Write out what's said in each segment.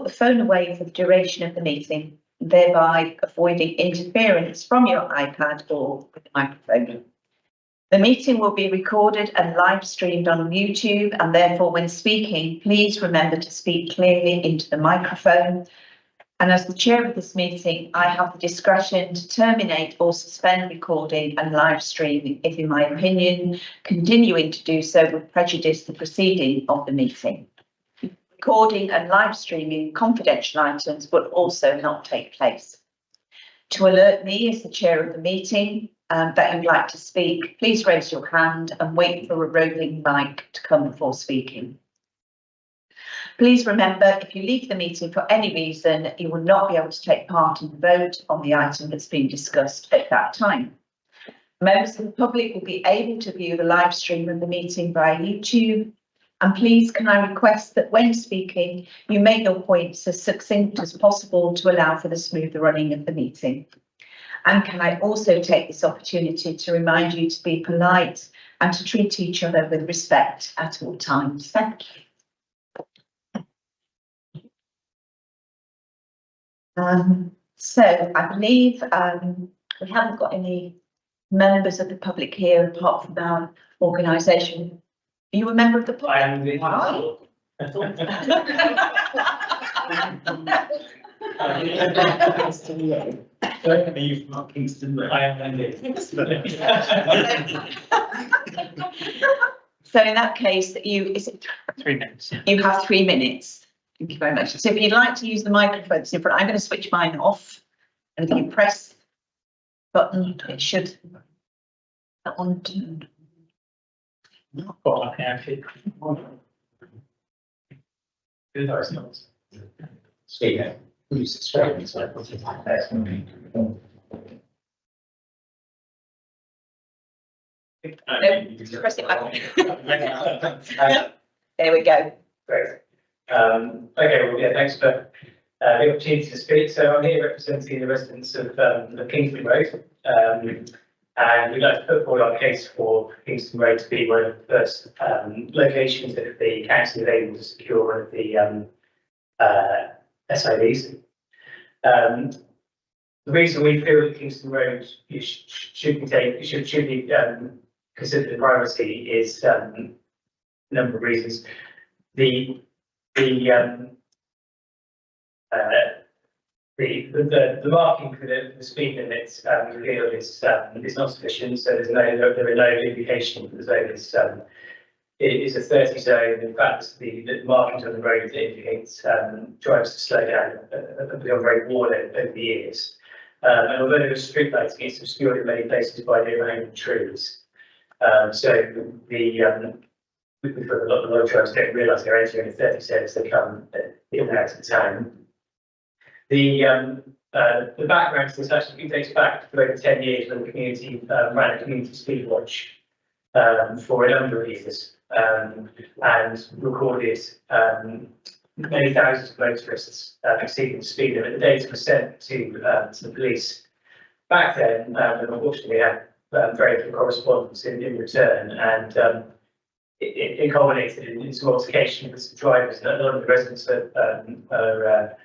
the phone away for the duration of the meeting, thereby avoiding interference from your iPad or with the microphone. The meeting will be recorded and live streamed on YouTube, and therefore when speaking, please remember to speak clearly into the microphone. And as the chair of this meeting, I have the discretion to terminate or suspend recording and live streaming if, in my opinion, continuing to do so would prejudice the proceeding of the meeting. Recording and live streaming confidential items will also not take place. To alert me as the chair of the meeting that you'd like to speak, please raise your hand and wait for a roving mic to come before speaking. Please remember, if you leave the meeting for any reason, you will not be able to take part in the vote on the item that's been discussed at that time. Members of the public will be able to view the live stream of the meeting via YouTube. And please, can I request that when speaking, you make your points as succinct as possible to allow for the smooth running of the meeting. And can I also take this opportunity to remind you to be polite and to treat each other with respect at all times. Thank you. So I believe we haven't got any members of the public here apart from our organisation. Are you a member of the public? I am the you from Kingston. I am indeed. So in that case, is it 3 minutes? You have 3 minutes. Thank you very much. So if you'd like to use the microphone that's in front, I'm going to switch mine off. And if you press the button, it should that one turned. Well, I actually. Good ourselves. Yeah. Who's straight? So Press it back. There we go. Great. Okay, well, yeah, thanks for the opportunity to speak. So I'm here representing the residents of Kingston Road, and we'd like to put forward our case for Kingston Road to be one of the first locations that the council is able to secure one of the SIVs. The reason we feel that Kingston Road should be considered a priority is a number of reasons. The marking for the speed limit we feel is not sufficient. So there are no indication that the zone is a 30 zone. In fact, the markings on the road indicates drivers to slow down and become very worn over the years. And although there are street lights, it's obscured in many places by the overhanging trees. So we feel a lot of drivers don't realise they're entering a 30 zone as they come in and out of town. The background to this actually dates back for over 10 years when the community ran a community speed watch for a number of years and recorded many thousands of motorists exceeding the speed limit. The data was sent to the police back then, and unfortunately we had very little correspondence in return, and it culminated in some altercation with some drivers. A lot of the residents are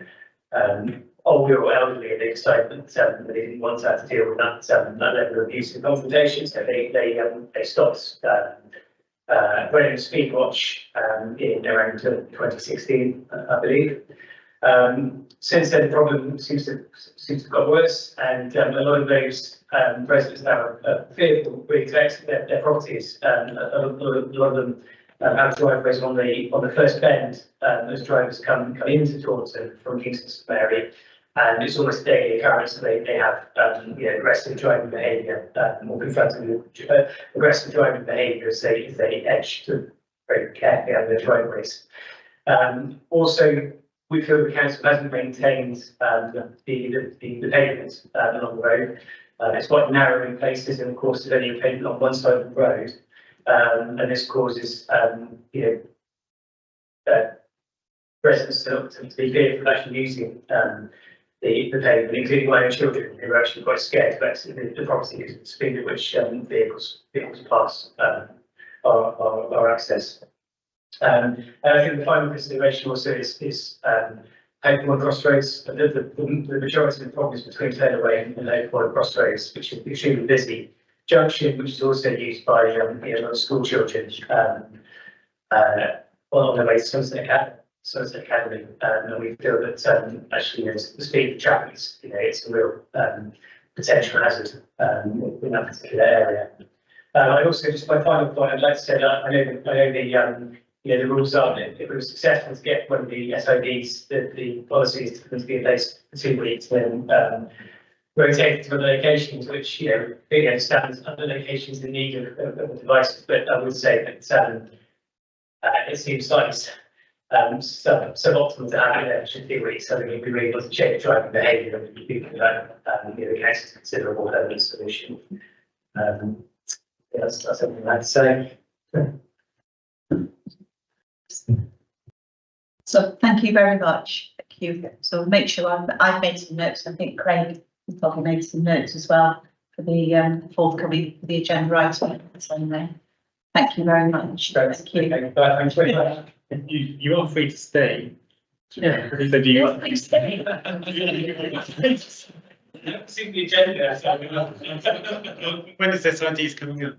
older or elderly, and they decided that they didn't want to have to deal with that level of abuse and confrontation, so they stopped running the speed watch in around 2016, I believe. Since then, the problem seems to have got worse, and a lot of those residents now are fearful to exit their properties. A lot of them have driveways on the first bend as drivers come into Taunton from Kingston Mary, and it's almost a daily occurrence that they have aggressive driving behaviour or confronting aggressive driving behaviour as they edge to very carefully out of their driveways. Also, we feel the council hasn't maintained the pavement along the road. It's quite narrow in places, and of course there's only a pavement on one side of the road, and this causes residents to be fearful of actually using the pavement, including my own children, who are actually quite scared to exit the property because of the speed at which vehicles pass our access. And I think the final consideration also is Oakwood Crossroads, the majority of the problems between Taylorway and Oakwood Crossroads, which is extremely busy. Junction, which is also used by school children on their way to Sunset Academy, and we feel that actually the speed of traffic is, it's a real potential hazard in that particular area. I also, just my final point, I'd like to say that I know the rules are that if it was successful to get one of the SODs, the policies to be in place for 2 weeks, then rotated to other locations, which really understands other locations in need of the devices. But I would say that it seems slightly suboptimal to have it there for 2 weeks. So it would be really able to change driving behaviour and people that cases considerable permanent solution. That's something I'd say. So thank you very much. Thank you. So make sure I've made some notes. I think Craig probably made some notes as well for the forthcoming for the agenda item. So thank you very much. Thank you. Thanks very much. You are free to stay. Yeah. So do you? You're free to stay. Seen the agenda. When is this idea coming up?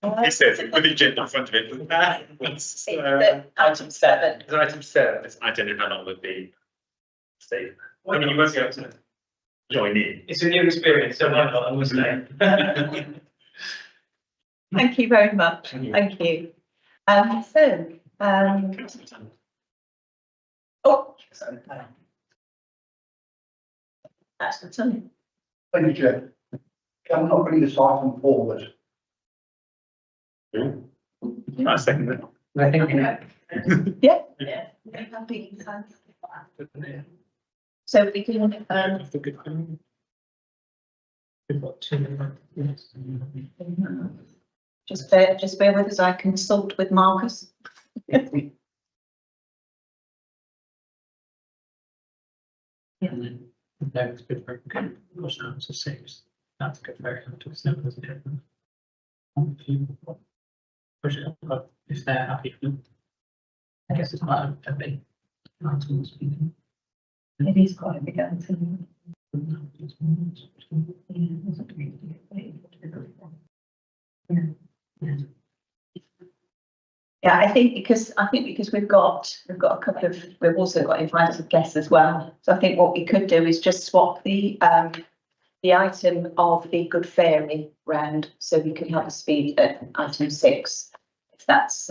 It says with the agenda in front of it. It's item 7. It's item 7. I don't know how long it would be. Stay. I mean, you won't be able to join in. It's a new experience, so why not? I must say. Thank you very much. Thank you. That's the time. Thank you, Chair. Can I not bring this item forward? I second that. I think Yeah. Happy. So we can We've got 2 minutes. just bear with us. I consult with Marcus. Yeah. No, it's good for good. Gosh, no, it's a 6. That's good. Very good. It's never as different. Push it up if they're happy. I guess it's quite a big item. It is quite a big item. Yeah, I think because we've got a couple of, we've also got invited guests as well. So I think what we could do is just swap the item of the Good Fairy round, so we could have a speed at item 6, if that's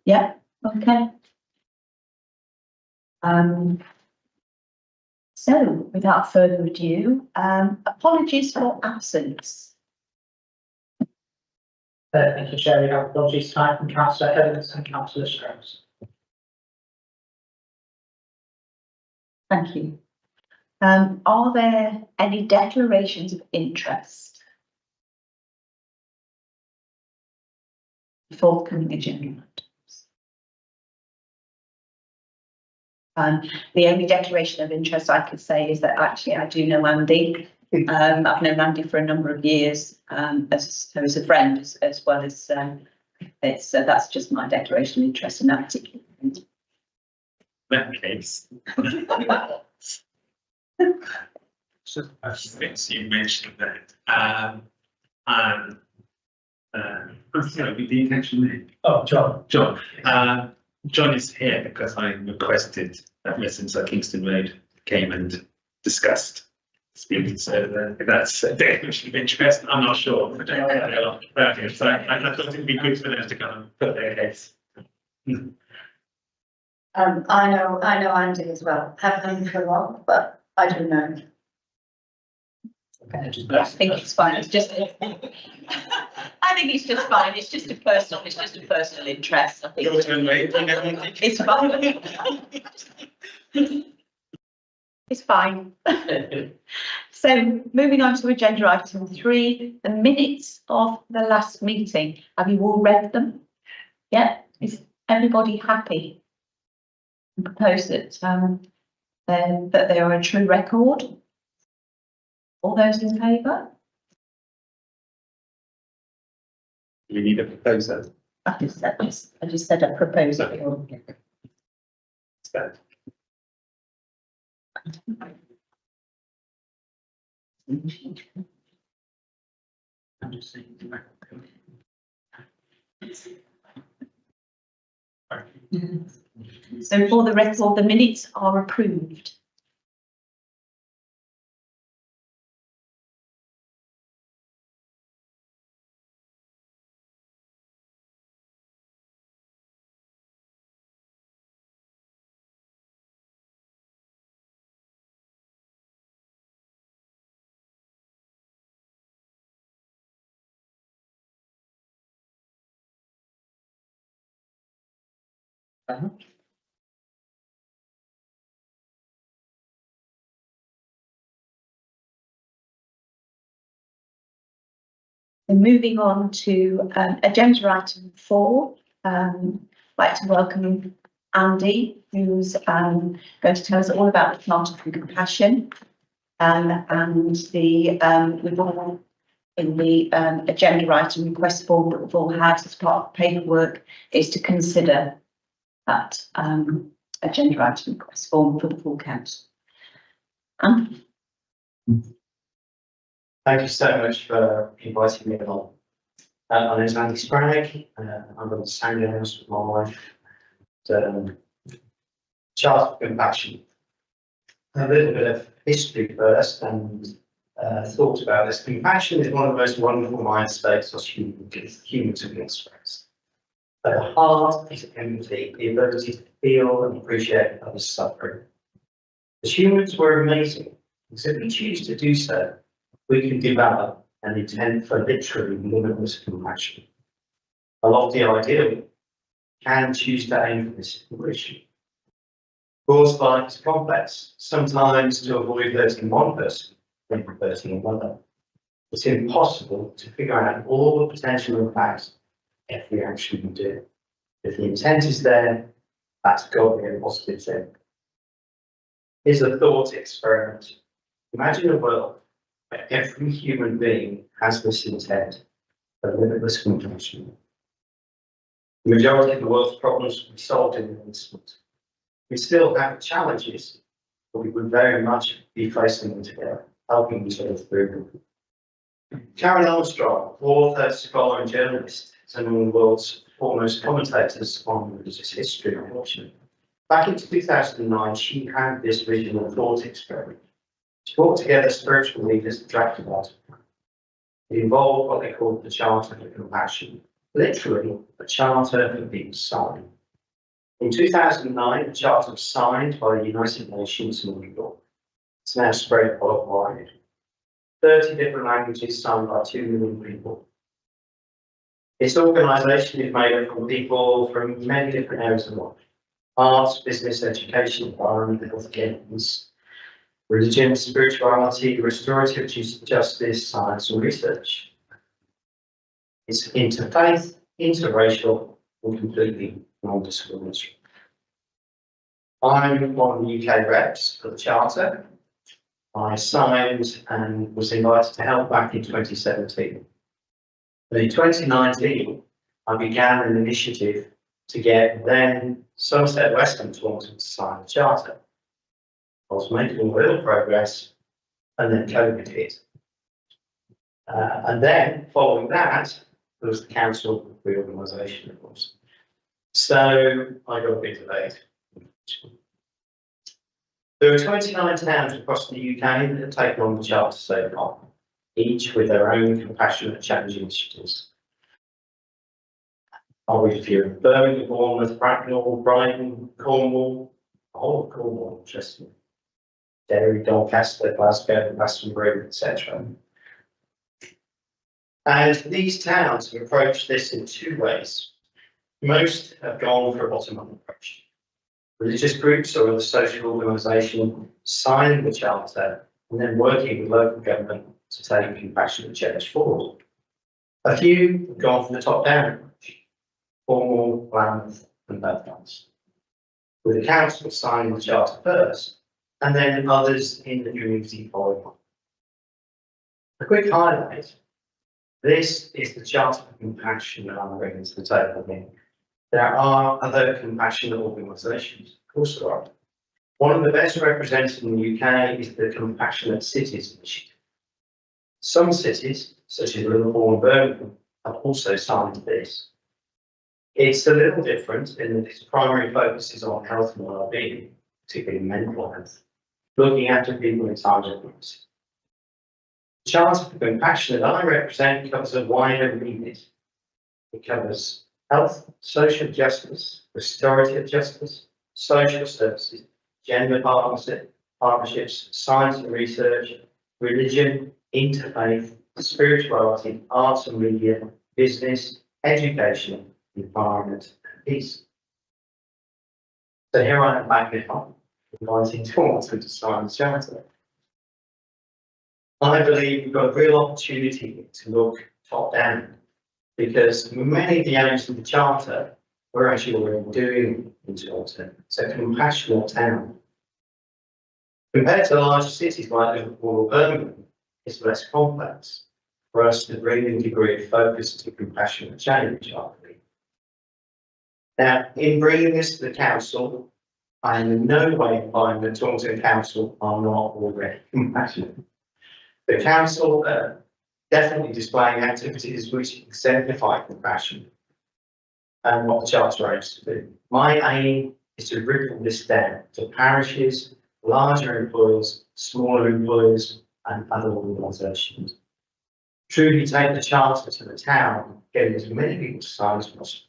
yeah, okay. So without further ado, apologies for absence. Thank you, Chair. We have apologies tonight from Councillor Evans and Councillor Strauss. Thank you. Are there any declarations of interest? Forthcoming agenda items. The only declaration of interest I could say is that actually I do know Andy. I've known Andy for a number of years as a friend, as well as that's just my declaration of interest in that particular thing. That case. Since you mentioned that, sorry, with the intention there. Oh, John. John is here because I requested that residents of Kingston Road came and discussed speaking. So that's a declaration of interest. I'm not sure. I don't know. Okay, so I thought it'd be good for them to come and put their case. I know Andy as well. Haven't known him for long, but I do know him. I think it's fine. It's just. I think it's just fine. It's just a personal interest. I think it's fine. It's fine. So moving on to agenda item 3, the minutes of the last meeting. Have you all read them? Yeah. Is everybody happy? I propose that that they are a true record. All those in favour? We need a proposer. I just said a proposal. I'm just saying. So for the record, the minutes are approved. And moving on to agenda item 4, I'd like to welcome Andy, who's going to tell us all about the Charter for Compassion, and the we've all in the agenda item request form that we've all had as part of the paperwork is to consider that agenda item request form for the full council. Thank you so much for inviting me along. My name is Andy Spragg. I'm from the House with my wife. Charter for Compassion. A little bit of history first, and thought about this. Compassion is one of the most wonderful mind states us humans can express. At the heart is empathy, the ability to feel and appreciate others' suffering. As humans, we're amazing, because if we choose to do so, we can develop an intent for literally limitless compassion. A lofty ideal can choose to aim for this fruition. Of course, life is complex. Sometimes to avoid hurting one person, then hurting another. It's impossible to figure out all the potential impacts every action we do. If the intent is there, that's got to be a positive thing. Here's a thought experiment. Imagine a world where every human being has this intent for limitless compassion. The majority of the world's problems will be solved in an instant. We still have challenges, but we would very much be facing them together, helping each other through them. Karen Armstrong, author, scholar, and journalist, is one of the world's foremost commentators on religious history and culture. Back in 2009, she had this vision and thought experiment. She brought together spiritual leaders and drafted out. It involved what they called the Charter for Compassion, literally a charter for being signed. In 2009, the charter was signed by the United Nations in New York. It's now spread worldwide. 30 different languages signed by 2 million people. This organisation is made up of people from many different areas of life: arts, business, education, environment, healthcare, religion, spirituality, restorative justice, science, and research. It's interfaith, interracial, and completely non-discriminatory. I'm one of the UK reps for the Charter. I signed and was invited to help back in 2017. But in 2019, I began an initiative to get then Somerset Western Taunton to sign the Charter. I was making real progress, and then COVID hit. And then, following that, there was the council reorganisation, of course. So I got a bit delayed. There are 29 towns across the UK that have taken on the Charter so far, each with their own compassionate change initiatives. I'll read a few: Birmingham, Bournemouth, Bracknell, Brighton, Cornwall, whole of Cornwall, interesting. Derry, Doncaster, Glasgow, Glastonbury, etc. And these towns have approached this in 2 ways. Most have gone for a bottom-up approach. Religious groups or other social organisation signing the Charter and then working with local government to take compassionate change forward. A few have gone for the top-down approach: Cornwall, Plymouth, and Belfast, with the council signing the Charter first, and then others in the community following on. A quick highlight: this is the Charter for Compassion that I'm bringing to the table here. There are other compassionate organisations, of course there are. One of the best represented in the UK is the Compassionate Cities Initiative. Some cities, such as Liverpool and Birmingham, have also signed this. It's a little different in that its primary focus is on health and well-being, particularly mental health, looking after people in times of crisis. The Charter for Compassion that I represent covers a wider remit. It covers health, social justice, restorative justice, social services, gender partnerships, science and research, religion, interfaith, spirituality, arts and media, business, education, environment, and peace. So here I am back now, inviting Taunton to sign the Charter. I believe we've got a real opportunity to look top down, because many of the aims of the Charter we're actually already doing in Taunton. It's a compassionate town. Compared to larger cities like Liverpool or Birmingham, it's less complex for us to bring a degree of focus to compassionate change, I believe. Now, in bringing this to the council, I am in no way implying that Taunton Council are not already compassionate. The council definitely displaying activities which exemplify compassion and what the Charter aims to do. My aim is to ripple this down to parishes, larger employers, smaller employers, and other organisations. Truly take the Charter to the town, getting as many people to sign as possible.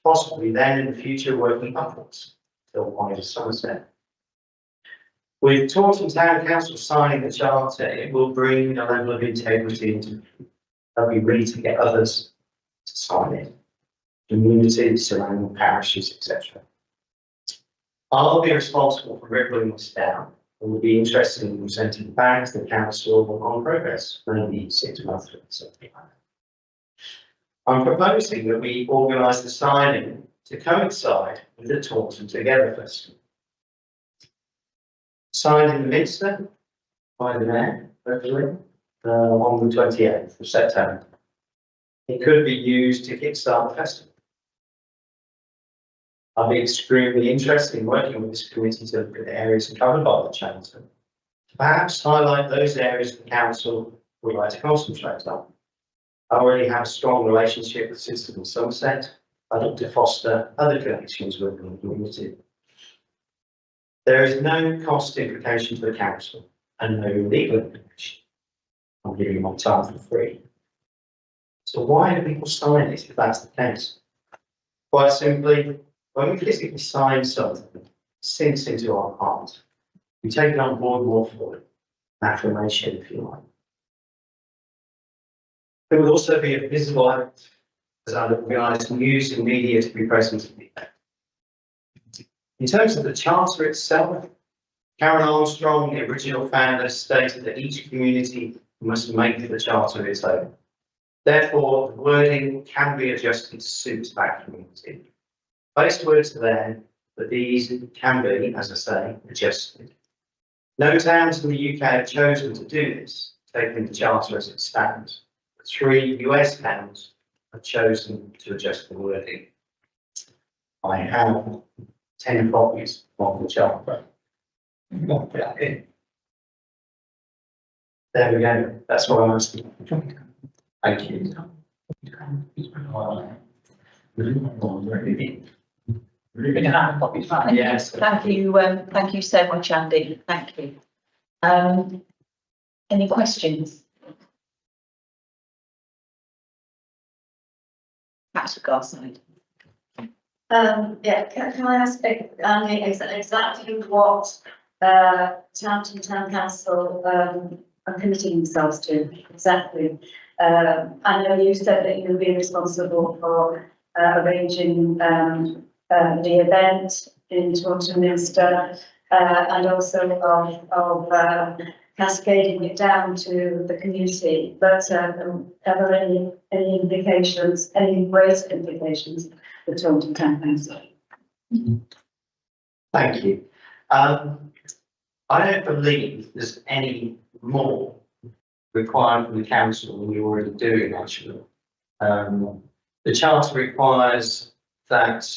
Possibly then in the future working upwards to a wider subset. With Taunton Town Council signing the Charter, it will bring a level of integrity into it. They'll be ready to get others to sign it. Communities, surrounding parishes, etc. I'll be responsible for rippling this down and will be interested in presenting back to the council on progress, maybe 6 months or something like that. I'm proposing that we organise the signing to coincide with the Taunton Together Festival. Signed in the Minster by the Mayor, hopefully, on the 28th of September. It could be used to kickstart the festival. I'll be extremely interested in working with this committee to look at the areas covered by the Charter. Perhaps highlight those areas the council would like to concentrate on. I already have a strong relationship with Citizens Somerset. I'd look to foster other connections with the community. There is no cost implication to the council and no legal implication. I'm giving my time for free. So why do people sign it if that's the case? Quite simply, when we physically sign something, it sinks into our heart. We take it on board more fully, an affirmation, if you like. There would also be a visible act as I organise news and media to be present at the event. In terms of the Charter itself, Karen Armstrong, the original founder, stated that each community must make the Charter its own. Therefore, the wording can be adjusted to suit that community. Base words are there, but these can be, as I say, adjusted. No towns in the UK have chosen to do this, taking the Charter as it stands. 3 US towns have chosen to adjust the wording. I have 10 copies of the Charter. There we go. That's what I'm asking. Thank you. Yes. Thank you so much, Andy. Thank you. Any questions? Back to Garside. Yeah, can I ask, Andy, exactly what Taunton Town Council are committing themselves to? Exactly. I know you said that you'll be responsible for arranging the event in Taunton Minster, and also of cascading it down to the community. But are there any implications, any greater implications for Taunton Town Council? Thank you. I don't believe there's any more required from the council than you're already doing, actually. The Charter requires that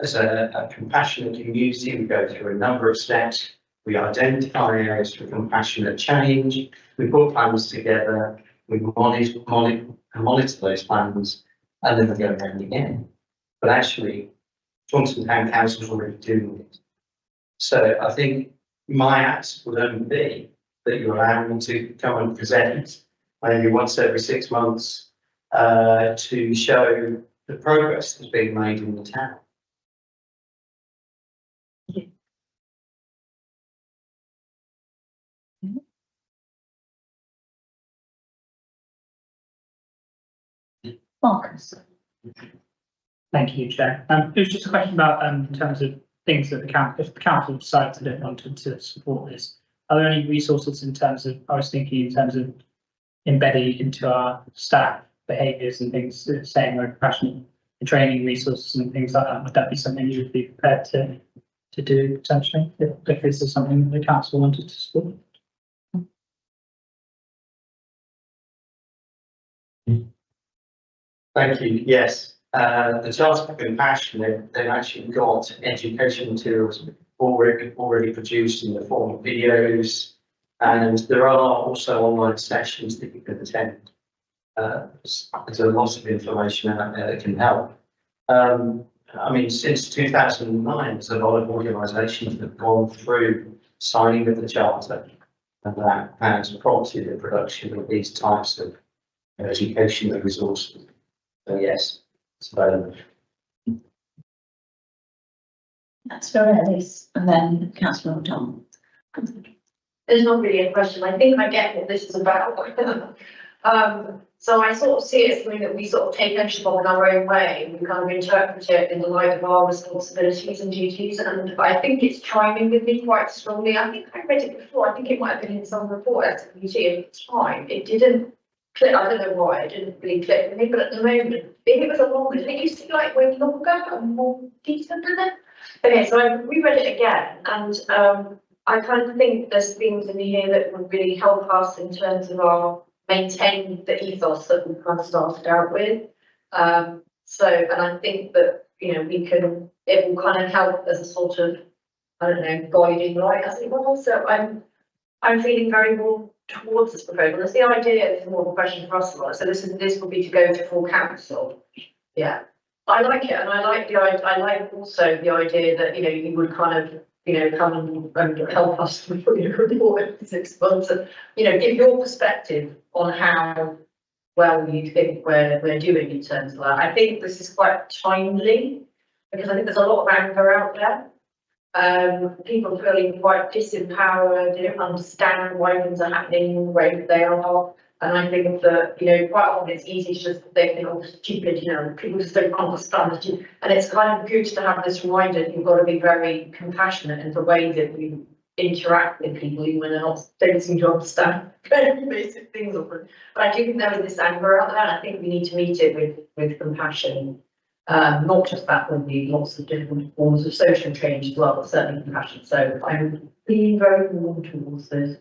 as a compassionate community, we go through a number of steps. We identify areas for compassionate change. We put plans together. We monitor those plans, and then we go around again. But actually, Taunton Town Council is already doing it. So I think my ask would only be that you allow me to come and present maybe once every 6 months to show the progress that's being made in the town. Marcus. Thank you, Chair. It was just a question about in terms of things that the council, if the council decides they don't want to support this, are there any resources in terms of, I was thinking in terms of embedding into our staff behaviours and things, saying we're compassionate, training resources and things like that? Would that be something you would be prepared to do potentially, if this is something the council wanted to support? Thank you. Yes, the Charter for Compassion, they've actually got education materials already produced in the form of videos, and there are also online sessions that you can attend. There's a lot of information out there that can help. I mean, since 2009, there's a lot of organisations that have gone through signing of the Charter, and that has prompted the production of these types of educational resources. So yes, it's available. Councillor Ellis and then Councillor O'Donnell. There's not really a question. I think I get what this is about. So I sort of see it as something that we sort of take ownership of in our own way. We kind of interpret it in the light of our responsibilities and duties. And I think it's chiming with me quite strongly. I think I read it before. I think it might have been in some report at the museum at the time. It didn't click. I don't know why. It didn't really click with me. But at the moment, if it was a longer, did it used to be like way longer and more detailed than that? Okay, so I reread it again, and I kind of think there's things in here that would really help us in terms of our maintain the ethos that we kind of started out with. So, and I think that, you know, it will kind of help as a sort of, I don't know, guiding light as it were. So I'm feeling very warm towards this proposal. It's the idea, it's more of a question for us. So this would be to go to full council. Yeah. I like it, and I like the idea. I like also the idea that, you know, you would kind of, you know, come and help us with your report in 6 months, and, you know, give your perspective on how well you think we're doing in terms of that. I think this is quite timely because I think there's a lot of anger out there. People feeling quite disempowered. They don't understand why things are happening the way that they are. And I think that, you know, quite often it's easy to just think, oh, stupid, you know, people just don't understand it. And it's kind of good to have this reminder that you've got to be very compassionate in the way that you interact with people, even when they're not, don't seem to understand very basic things. But I do think there is this anger out there, and I think we need to meet it with compassion. Not just that, would be lots of different forms of social change as well, but certainly compassion. So I'm being very warm towards this.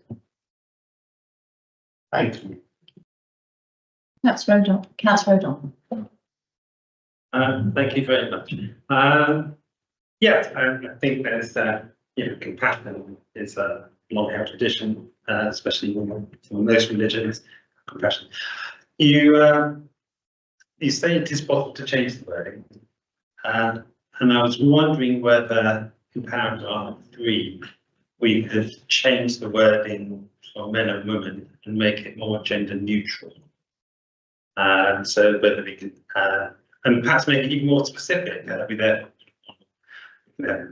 Thank you. Councillor O'Donnell. Thank you very much. Yeah, I think there's, you know, compassion is a long-held tradition, especially from most religions. Compassion. You say it is possible to change the wording, and I was wondering whether in paragraph 3 we could change the wording for men and women and make it more gender neutral. So whether we could, and perhaps make it even more specific, be there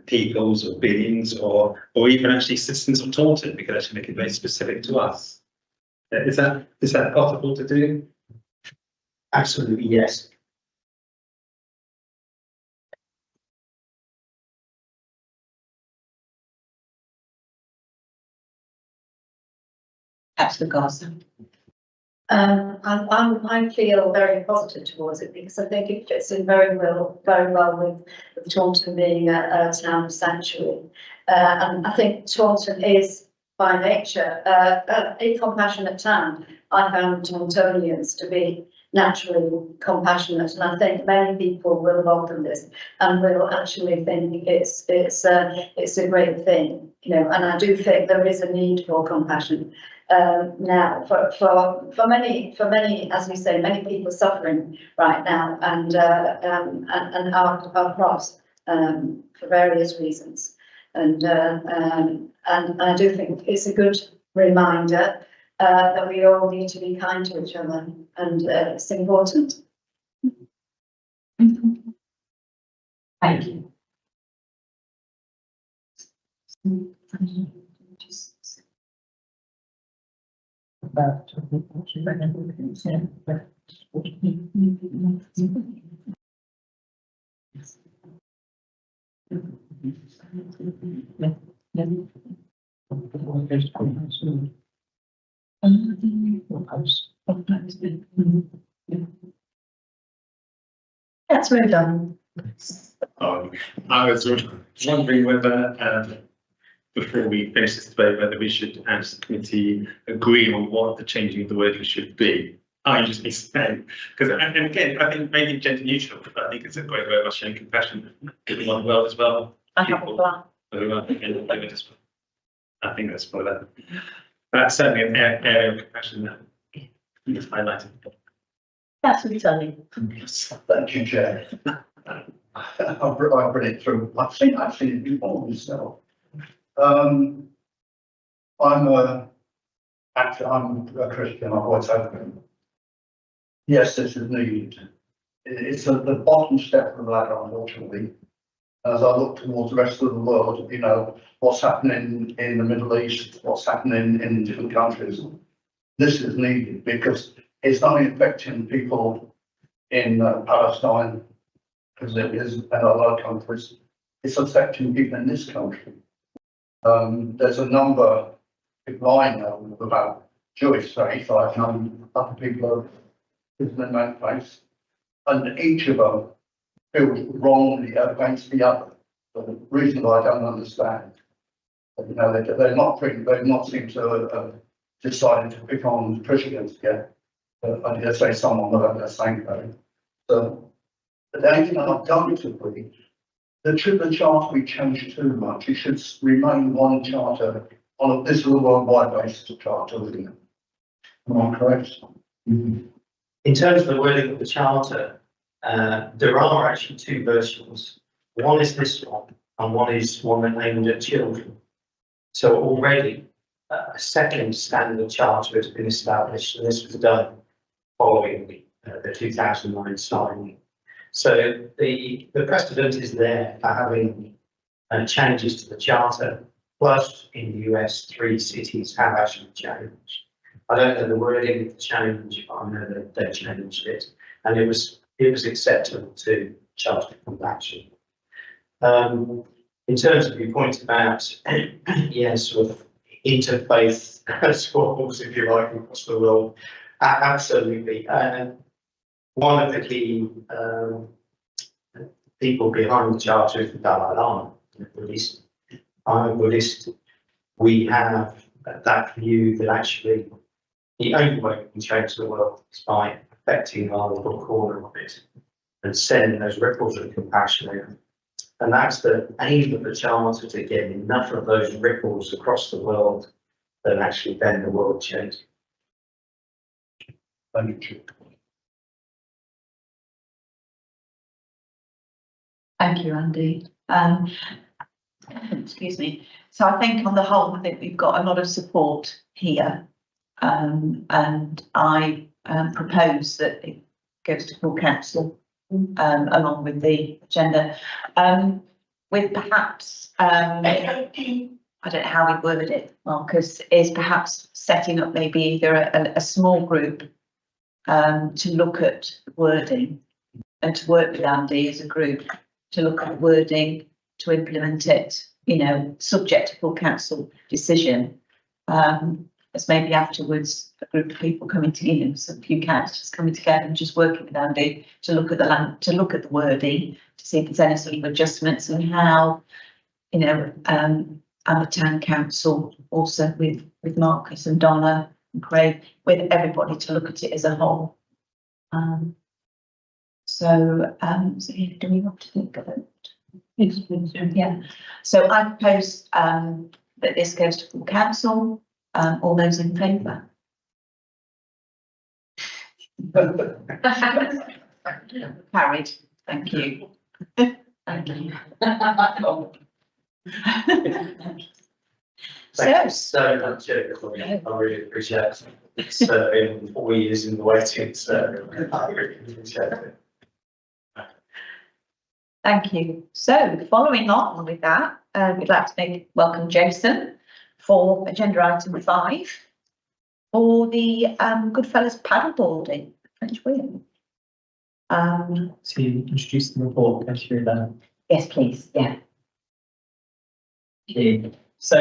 peoples or beings or even actually citizens of Taunton. We could actually make it very specific to us. Is that possible to do? Absolutely, yes. Councillor Garson. I feel very positive towards it because I think it fits in very well with Taunton being a town sanctuary. And I think Taunton is by nature a compassionate town. I found Tauntonians to be naturally compassionate, and I think many people will welcome this and will actually think it's a great thing, you know. And I do think there is a need for compassion now for many, as we say, many people suffering right now and are cross for various reasons, and I do think it's a good reminder that we all need to be kind to each other, and it's important. Thank you. That's very done. I was wondering whether, before we finish this debate, whether we should, as a committee, agree on what the changing of the wording should be. I just need to say, because, and again, I think maybe gender neutral, but I think it's a great way of us showing compassion in the modern world as well. I have a plan. Who are in the as well. I think that's part of that. That's certainly an area of compassion that is highlighted. That's what telling. Thank you, Chair. I've read it through. I've seen it before myself. I'm a Christian. I've always have been. Yes, this is needed. It's at the bottom step of the ladder, unfortunately. As I look towards the rest of the world, you know, what's happening in the Middle East, what's happening in different countries. This is needed because it's only affecting people in Palestine, because it is in other countries. It's affecting people in this country. There's a number, people I know about Jewish faith, I've known other people in that place, and each of them feels wrongly against the other. For the reason I don't understand. You know, they're not seem to have decided to pick on Christians yet. I dare say someone will have that same thing. So, the only thing I don't agree, the charter we change too much. It should remain one charter on this is a worldwide basis charter, isn't it? Am I correct? In terms of the wording of the charter, there are actually two versions. One is this one, and one is one aimed at children. So already a second standard charter has been established, and this was done following the 2009 signing. So the precedent is there for having changes to the charter. Plus, in the US, 3 cities have actually changed. I don't know the wording of the change, but I know that they changed it, and it was acceptable to charter compassion. In terms of your point about sort of interfaith schools, if you like, across the world, absolutely. One of the key people behind the charter is the Dalai Lama, Buddhist. I'm a Buddhist. We have that view that actually the only way we can change the world is by affecting our little corner of it and sending those ripples of compassion in. And that's the aim of the charter, to get enough of those ripples across the world that actually then the world changes. Thank you. Thank you, Andy. Excuse me. So I think on the whole, I think we've got a lot of support here. And I propose that it goes to full council along with the agenda. With perhaps, I don't know how we word it, Marcus, is perhaps setting up maybe either a small group to look at wording and to work with Andy as a group to look at wording, to implement it, you know, subject to full council decision. As maybe afterwards a group of people coming together, you know, some few councillors coming together and just working with Andy to look at the wording, to see if there's any sort of adjustments and how, you know, and the town council also with Marcus and Donna and Craig, with everybody to look at it as a whole. So yeah, do we want to think of it? Yeah, so I propose that this goes to full council. All those in favour? Carried, thank you. Thank you. Thank you so much, I really appreciate it. It's been 4 years in the waiting, so I really appreciate it. Thank you. So following on with that, we'd like to welcome Jason for agenda item 5 for the Goodfellas paddleboarding French wheel. To introduce the report, go through that. Yes, please. Yeah. Thank you. So,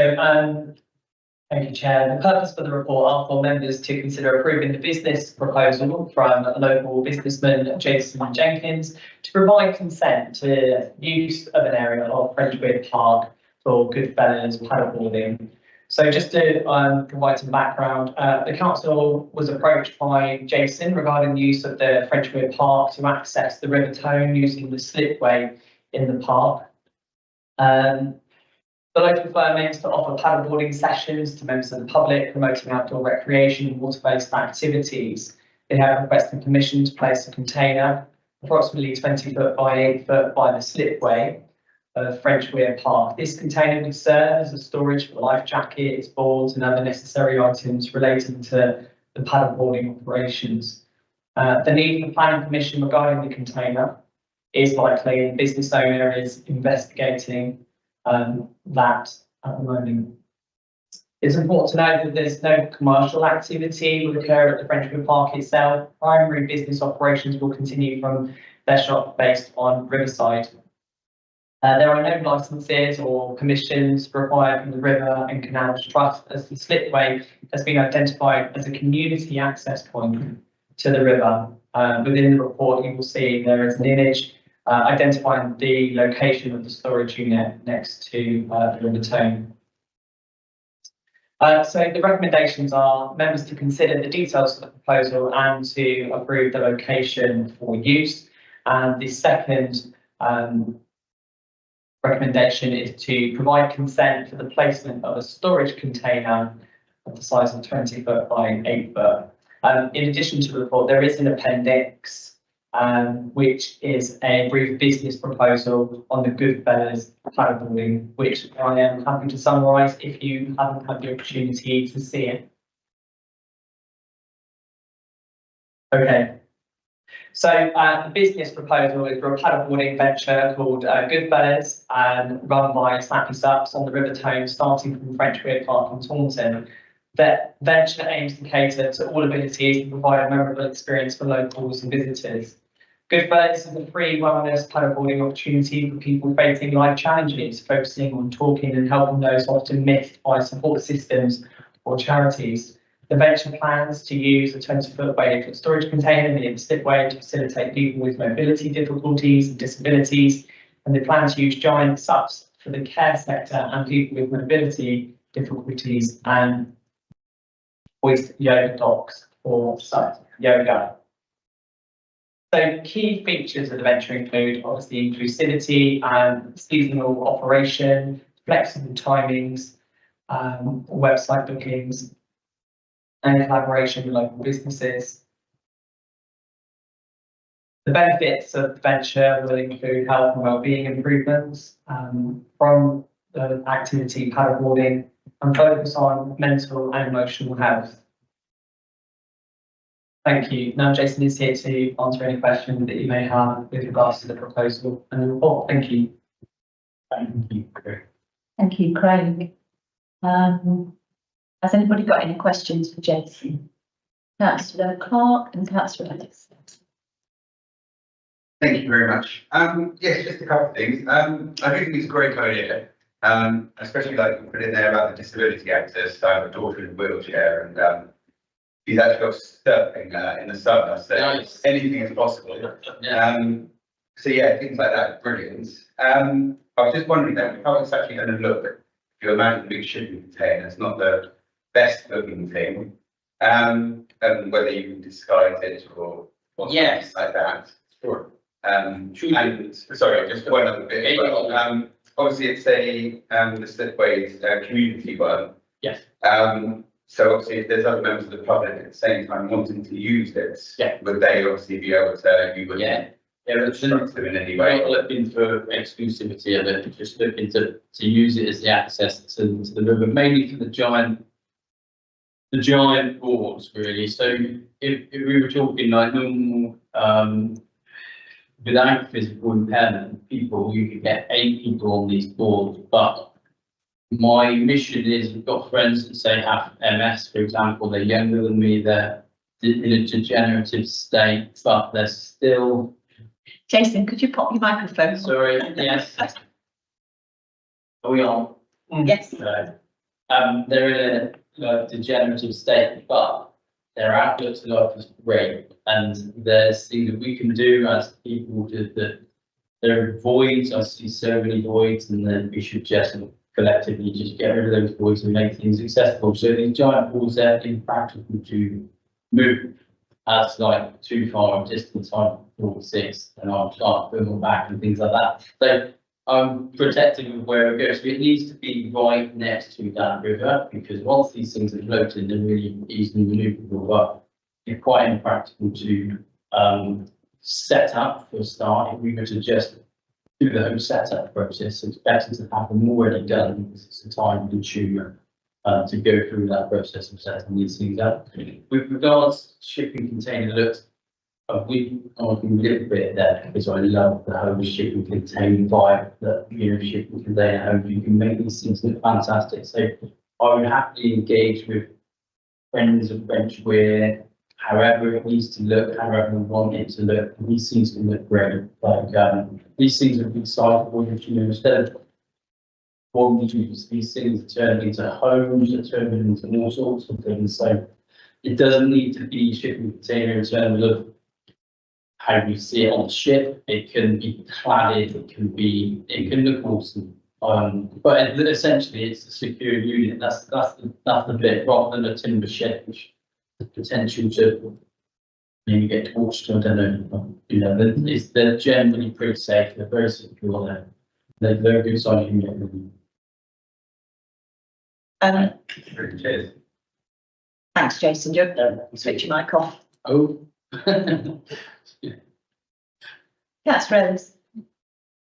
thank you, Chair. The purpose for the report are for members to consider approving the business proposal from local businessman Jason Jenkins to provide consent to use of an area of Frenchwood Park for Goodfellas paddleboarding. So just to provide some background, the council was approached by Jason regarding the use of the Frenchwood Park to access the River Tone using the slipway in the park. The local firm aims to offer paddleboarding sessions to members of the public, promoting outdoor recreation and water-based activities. They have requested permission to place a container approximately 20 foot by 8 foot by the slipway of Frenchweir Park. This container will serve as a storage for life jackets, boards and other necessary items relating to the paddleboarding operations. The need for planning permission regarding the container is likely, and the business owner is investigating that at the moment. It's important to note that there's no commercial activity will occur at the Frenchwood Park itself. Primary business operations will continue from their shop based on Riverside. There are no licences or permissions required from the River and Canals Trust, as the slipway has been identified as a community access point to the river. Within the report, you will see there is an image identifying the location of the storage unit next to the River Tone. So the recommendations are members to consider the details of the proposal and to approve the location for use. And the second recommendation is to provide consent for the placement of a storage container of the size of 20 foot by 8 foot. In addition to the report, there is an appendix, which is a brief business proposal on the Goodfellas paddleboarding, which I am happy to summarise if you haven't had the opportunity to see it. Okay. So the business proposal is for a paddleboarding venture called Goodfellas, run by Snappy Sups on the River Tone, starting from Frenchweir Park in Taunton. That venture aims to cater to all abilities and provide a memorable experience for locals and visitors. Goodfellas is a free wellness paddleboarding opportunity for people facing life challenges, focusing on talking and helping those often missed by support systems or charities. The venture plans to use a 20 foot by 8 foot storage container near the slipway to facilitate people with mobility difficulties and disabilities, and they plan to use giant sups for the care sector and people with mobility difficulties, and hoist yoga docks for sup yoga. So key features of the venture include obviously inclusivity and seasonal operation, flexible timings, website bookings, and collaboration with local businesses. The benefits of the venture will include health and wellbeing improvements from the activity paddleboarding and focus on mental and emotional health. Thank you. Now Jason is here to answer any questions that you may have with regards to the proposal and the report. Thank you. Thank you. Thank you, Craig. Has anybody got any questions for Jason? Councillor Clark and Councillor Ellis. Thank you very much. Yes, just a couple of things. I do think it's a great idea, especially like you put in there about the disability access. I have a daughter in a wheelchair, and she's actually got surfing in the summer, so anything is possible. So yeah, things like that are brilliant. I was just wondering then how it's actually going to look. If you imagine a big shipping container, it's not the best looking thing, and whether you can disguise it or or Yes. something like that. Sure. And sorry, just one other bit as well. Obviously it's the slipways community one. Yes. So obviously if there's other members of the public at the same time wanting to use this, Yeah. would they obviously be able to, you would Yeah. instruct them in any We're not way? looking for exclusivity of it, just looking to use it as the access to the river, mainly for the giant boards, really. So if we were talking like normal, without physical impairment, people, you could get 8 people on these boards, but my mission is, we've got friends that say have MS, for example, they're younger than me, they're in a degenerative state, but they're still. Jason, could you pop your microphone? Sorry, yes. Are we on? Yes. No. They're in a degenerative state, but their outlook to life is great. And there's things that we can do as people that there are voids. I see so many voids, and then we should just collectively just get rid of those voids and make things accessible. So these giant boards, they're impractical to move as like too far a distance, like 46, and I'll start going back and things like that. So I'm protective of where it goes. So it needs to be right next to that river, because once these things are floating, they're really easily manoeuvrable, but it's quite impractical to set up for a start. If we were to just do the whole setup process, it's better to have them already done, because it's a time consumer to go through that process of setting these things up. With regards to shipping container looks, we are a little bit there, because I love the whole shipping container vibe, that, you know, shipping container home, you can make these things look fantastic. So I would happily engage with friends of French Weir, however it needs to look, however we want it to look. These things can look great. Like these things are recyclable, you know, instead of bondages, these things turn into homes, they turn into all sorts of things. So it doesn't need to be shipping container in terms of how we see it on the ship. It can be cladded, it can look awesome. But essentially it's a secure unit. That's the bit, rather than a timber shed, which the potential to maybe get torched. I don't know. You know, they're generally pretty safe. They're very secure. They're very good size unit. Cheers. Thanks, Jason. You're switch your mic off. Oh. That's Rose.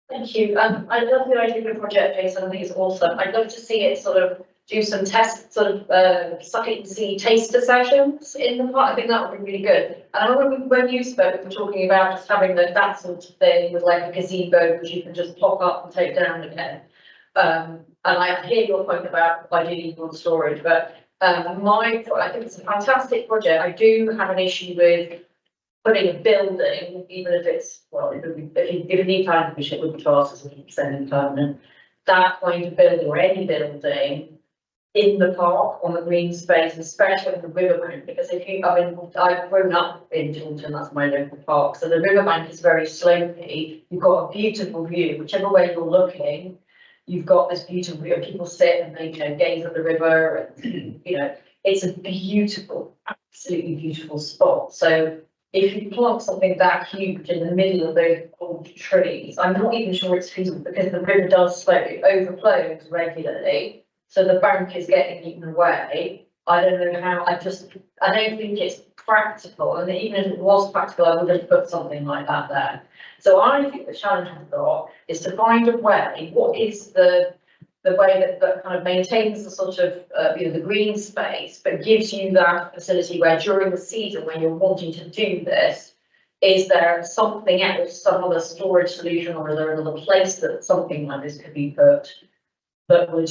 Thank you. I love the idea of the project, Jason. I think it's awesome. I'd love to see it sort of do some test, sort of suck it and see taster sessions in the park. I think that would be really good. And I remember when you spoke, we were talking about just having that sort of thing with like a gazebo, which you can just pop up and take down again. And I hear your point about ideally on storage, but I think it's a fantastic project. I do have an issue with putting a building, even if it's, well, if you need planning permission, it would be classed as 100% permanent. That kind of building, or any building in the park on the green space, especially on the riverbank, because I've grown up in Taunton, that's my local park, so the riverbank is very slopey. You've got a beautiful view, whichever way you're looking, you've got this beautiful view. People sit and they, you know, gaze at the river, and you know, it's a beautiful, absolutely beautiful spot. So if you plant something that huge in the middle of those old trees, I'm not even sure it's feasible, because the river does slope, it overflows regularly. So the bank is getting eaten away. I don't know how, I don't think it's practical. And even if it was practical, I would have put something like that there. So I think the challenge I've got is to find a way, what is the way that kind of maintains the sort of, the green space, but gives you that facility where during the season when you're wanting to do this, is there something else, some other storage solution, or is there another place that something like this could be put that would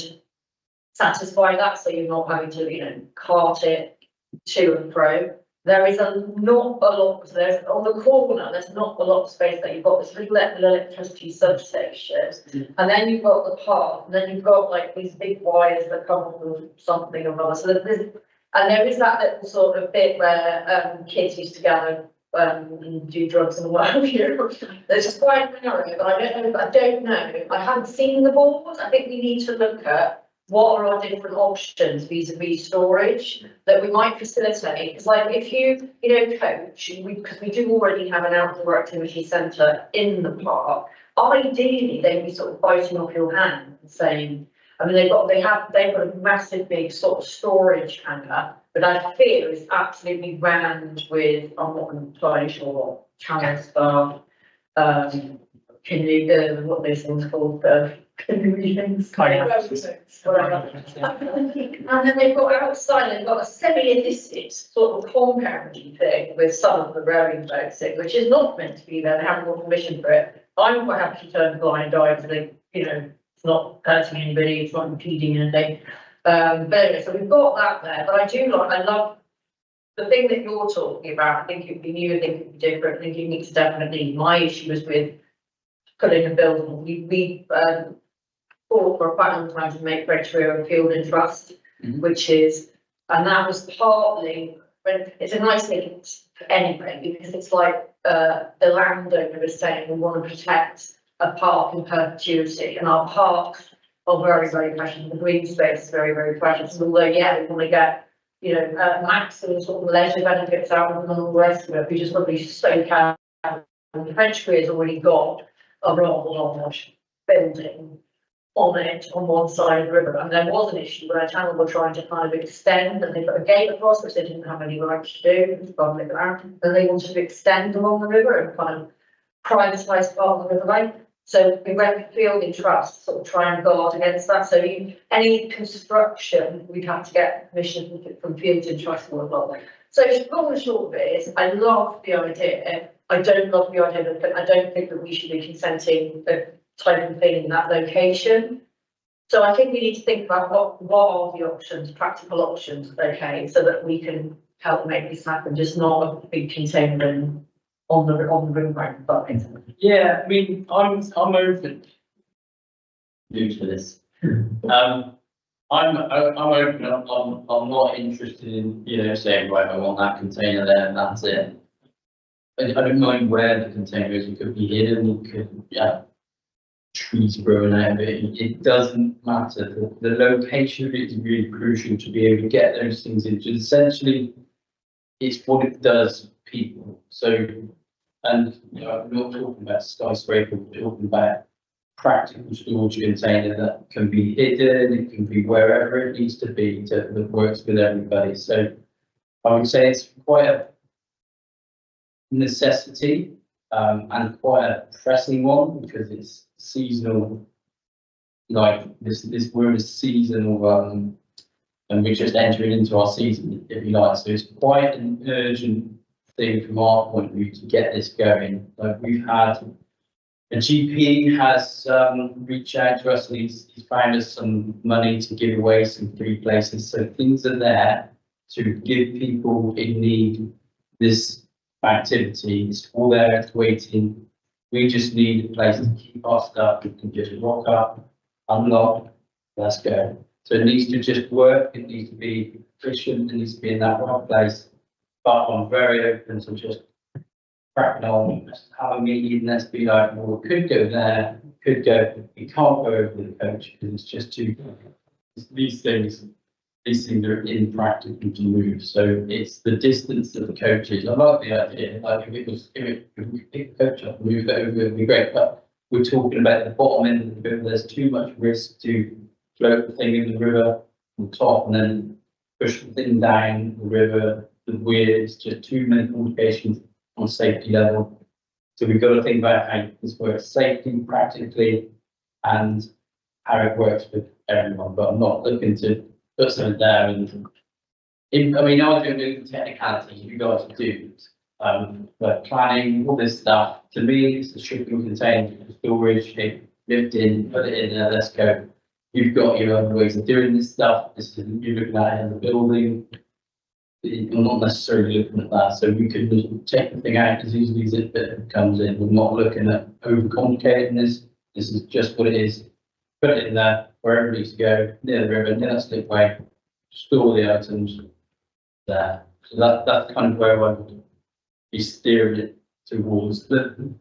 satisfy that, so you're not having to, you know, cart it to and fro. There is not a lot, there's on the corner, there's not a lot of space there. You've got this little electricity substation, and then you've got the park, and then you've got like these big wires that come off of something or other. So there is that little sort of bit where kids used to gather and do drugs and what have you. There's just quite narrow, but I don't know. I haven't seen the board. I think we need to look at what are our different options vis-a-vis storage that we might facilitate? Because like if you coach, because we do already have an outdoor activity centre in the park, ideally they'd be sort of biting off your hand and saying, I mean, they've got a massive big sort of storage hangar, but I fear it's absolutely rammed with, I'm not entirely sure what channel stuff, what those things called, canoe things. Whatever. And then they've got outside, they've got a semi-illicit sort of compounding thing with some of the rowing boats in, which is not meant to be there, they haven't got permission for it. I'm quite happy to turn a blind eye to the, it's not hurting anybody, it's not impeding anything. But anyway, so we've got that there, but I love the thing that you're talking about. I think it would be new, I think it would be different, I think it needs definitely, my issue is with putting a building, we fought for quite a long time to make Redgear a field and trust, which is, and that was partly, it's a nice thing anyway, because it's like the landowner is saying we want to protect a park in perpetuity, and our parks are very, very precious. The green space is very, very precious. Although, yeah, we want to get, maximum sort of leisure benefits out of them and all the rest of it. We just want to be so careful. The French Career has already got a rather large building on it on one side of the river, and there was an issue where Channel were trying to kind of extend, and they put a gate across, which they didn't have any right to do, it's public land, and they wanted to extend along the river and kind of privatise part of the riverway. So we went with Field in Trust, sort of try and guard against that. So any construction, we'd have to get permission from Field in Trust or not. So long and short of it is, I love the idea. I don't love the idea that I don't think that we should be consenting the type of thing in that location. So I think we need to think about what are the options, practical options, okay, so that we can help make this happen, just not a big containment on the riverbank. Yeah, I mean, I'm open. New to this. I'm open. I'm not interested in saying right, I want that container there and that's it. I don't mind where the container is. It could be hidden. It could trees growing out of it. It doesn't matter. The location of it is really crucial to be able to get those things into. Essentially, it's what it does for people. So. And we're not talking about skyscraper, we're talking about practical storage container that can be hidden, it can be wherever it needs to be that works with everybody. So I would say it's quite a necessity and quite a pressing one because it's seasonal. Like this we're a seasonal and we're just entering into our season, if you like. So it's quite an urgent thing from our point of view to get this going. Like we've had a GP has reached out to us and he's found us some money to give away, some free places. So things are there to give people in need this activity. It's all there, it's waiting. We just need a place to keep our stuff. We can just rock up, unlock, let's go. So it needs to just work, it needs to be efficient, it needs to be in that right place. But I'm very open to just cracking on, just have a meeting, let's be like, well, we could go there, could go, you can't go over the coach because it's just too, these things are impractical to move. So it's the distance of the coaches. I like the idea, like if we could pick the coach up and move it over, it would be great. But we're talking about the bottom end of the river, there's too much risk to float the thing in the river on top and then push the thing down the river. The weird, it's just too many complications on safety level. So we've got to think about how this works safely, practically, and how it works with everyone. But I'm not looking to put something there. And I mean, I don't do the technicalities, you guys do. But planning, all this stuff, to me, it's a shipping container, storage, lift in, put it in there, let's go. You've got your own ways of doing this stuff. This is you're looking at it in the building. I'm not necessarily looking at that, so we could just take the thing out as easily as it comes in. We're not looking at overcomplicating this. This is just what it is. Put it in there, wherever it needs to go, near the river, near that slipway, store the items there. So that's kind of where I would be steering it towards. The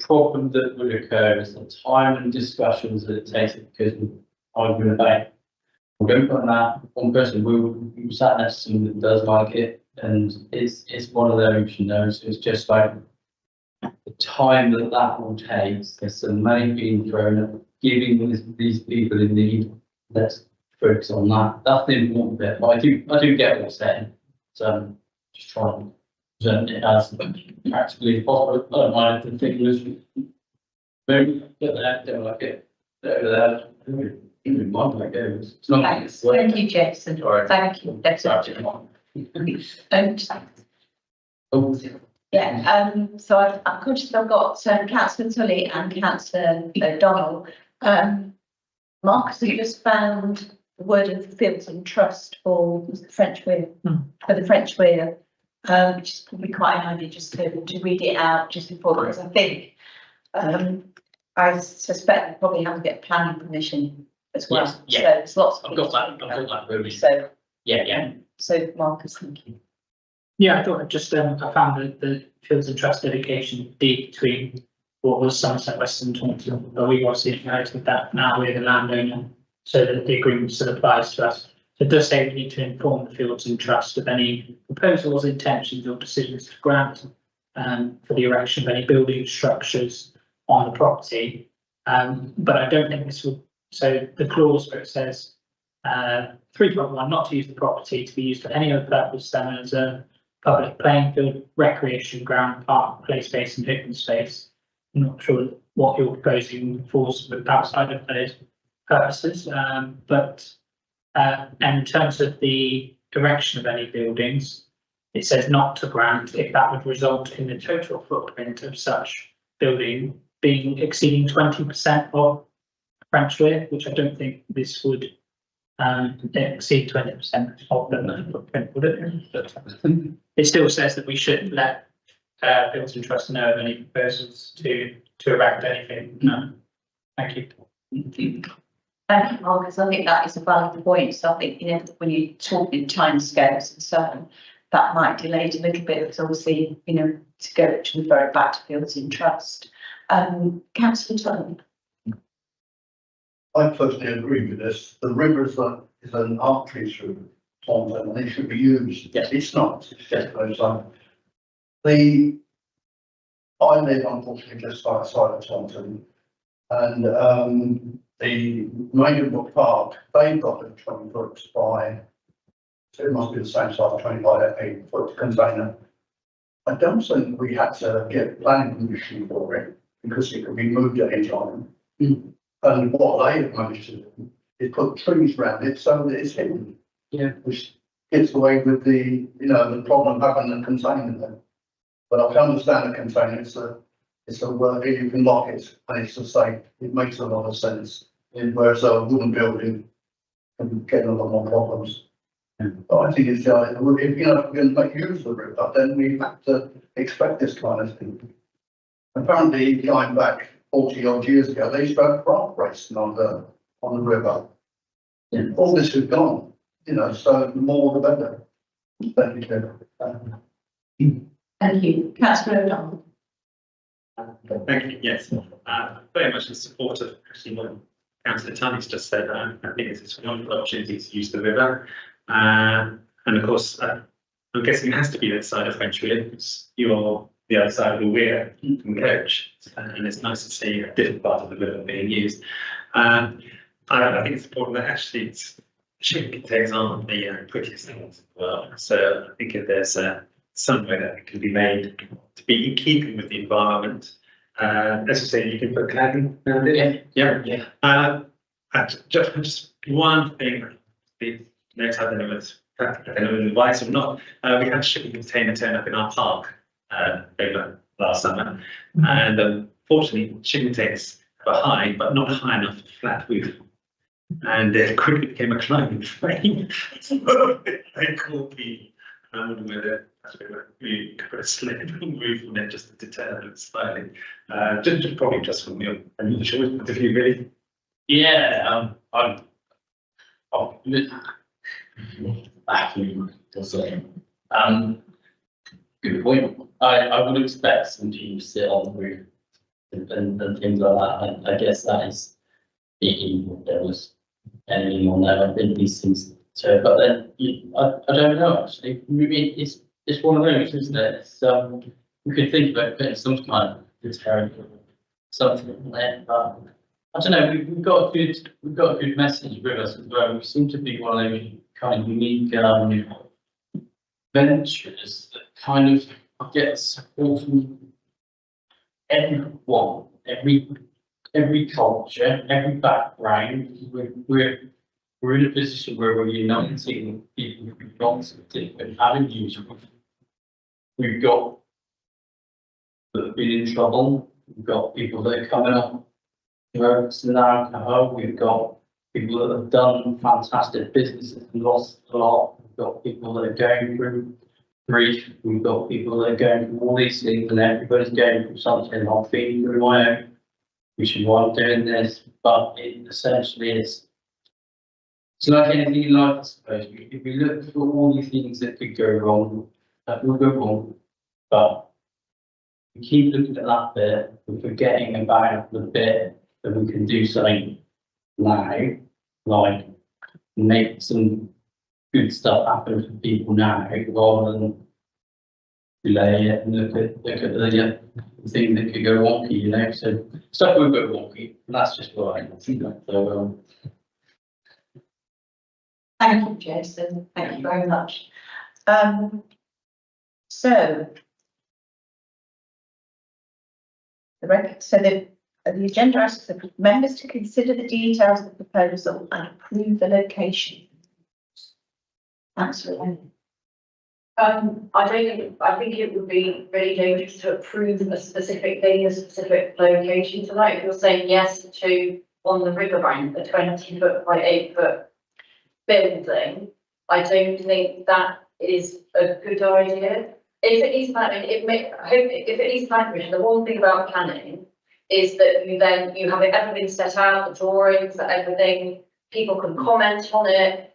problem that would occur is the time and discussions that it takes because we're arguing about we're going for that. One person we sat next to someone that does like it, and it's one of those, you know, so it's just like the time that will take. There's some money being thrown at giving these people in need. Let's focus on that. That's the important bit. But I do get what you're saying. So just try and present it as practically as possible. I don't mind if the thing was very get there, don't like it. There. Even mind how it goes. It's not. Thanks. Thank you, Jason. All right. Thank you. That's it. Oh, So I'm conscious I've got Councillor Tully and Councillor O'Donnell. Marcus, have you just found the word of Fields and Trust for the French Weir? For the French Weir, which is probably quite an idea just to read it out just before, because I think I suspect we probably have to get planning permission as well. Yes, yeah. So there's lots of I've got that really. So Yeah. so Marcus, thank you. Yeah, I thought I just, I found the Fields and Trust dedication deed between what was Somerset West and Taunton, but we've obviously inherited that now we're the landowner, so that the agreement still applies to us. So it does say we need to inform the Fields and Trust of any proposals, intentions or decisions to grant for the erection of any building structures on the property. But I don't think this would, so the clause where it says 3.1, not to use the property to be used for any other purpose than as a public playing field, recreation ground, park, play space and open space. I'm not sure what you're proposing falls outside of those purposes, but in terms of the erection of any buildings, it says not to grant if that would result in the total footprint of such building being exceeding 20% of French Weir, which I don't think this would exceed 20% of the footprint, would it? But it still says that we should let Fields and Trust know of any proposals to erect anything. No. Thank you. Thank you, Marcus. I think that is a valid point. So I think, when you talk in timescales and so on, that might delay it a little bit, because obviously, to refer it back to Fields and Trust. Councillor Tully. I personally agree with this. The river is an artery through Taunton and it should be used. Yes. It's not. It's just goes on. I live unfortunately just outside of Taunton, and the Maidenbrook Park, they've got a 20 foot by, so it must be the same size, 25 foot container. I don't think we had to get planning permission for it because it could be moved at any time. And what they have managed to do is put trees around it so that it's hidden. Yeah. Which gets away with the problem of having a container there. But I can understand the container, it's a word, you can lock it and it's safe. It makes a lot of sense. Whereas a wooden building can get a lot more problems. But I think it's, if we're going to make use of the river, then we have to expect this kind of thing. Apparently, going back 40 odd years ago, they used to have craft racing on the river. Yeah. All this is gone, so the more the better. Thank you. Thank you. Councillor O'Donnell. Thank you. Yes, very much in support of actually what Councillor Tully's just said. I think it's a wonderful opportunity to use the river, and of course, I'm guessing it has to be the side of French Weir because you're the other side of the weir from Coach, and it's nice to see a different part of the river being used. I think it's important that actually shipping containers aren't the prettiest things in the world. So I think if there's some way that it can be made to be in keeping with the environment, as you say, you can put cladding around it. Yeah. Just one thing, the next time I don't know whether it's advice or not, we had a shipping container turn up in our park over last summer, and unfortunately, shipping containers have a high, but not high enough flat roof. And it quickly became a climbing frame. So they called me, and I wouldn't know whether we could put a sled roof on it just to deter it slightly. Probably just from your unusual point of view, really. Yeah, good point. I would expect some teams sit on the roof and things like that. I guess that is what there was anything on there. I think these things. So, but then I don't know actually. I mean, it's one of those, isn't it? It's, we could think about putting some kind of deterrent or something in there, but I don't know. We've got a good message with us as well. We seem to be one of those kind of unique ventures that kind of get support from everyone, every culture, every background. We're in a position where we're uniting people who've got some different avenues. We've got that have been in trouble. We've got people that are coming up drugs and alcohol. We've got people that have done fantastic businesses and lost a lot. We've got people that are going through grief. We've got people that are going through all these things, and everybody's going through something. I'm feeling through my own, which is why I'm doing this. But it essentially is. It's like anything in life, I suppose. If we look for all the things that could go wrong, that will go wrong. But we keep looking at that bit, we're forgetting about the bit that we can do something now, like make some good stuff happen for people now, rather than delay it and look at the thing that could go wonky, you know. So stuff will go wonky, and that's just what I think. So, Thank you, Jason. Thank you very much. So the agenda asks the members to consider the details of the proposal and approve the location. Absolutely. I think it would be really dangerous to approve a specific thing, a specific location tonight. If you're saying yes to on the riverbank, a 20-foot by 8-foot building, I don't think that is a good idea. If it is planning, if it is planning permission, the one thing about planning is that you have everything set out, the drawings, everything. People can comment on it.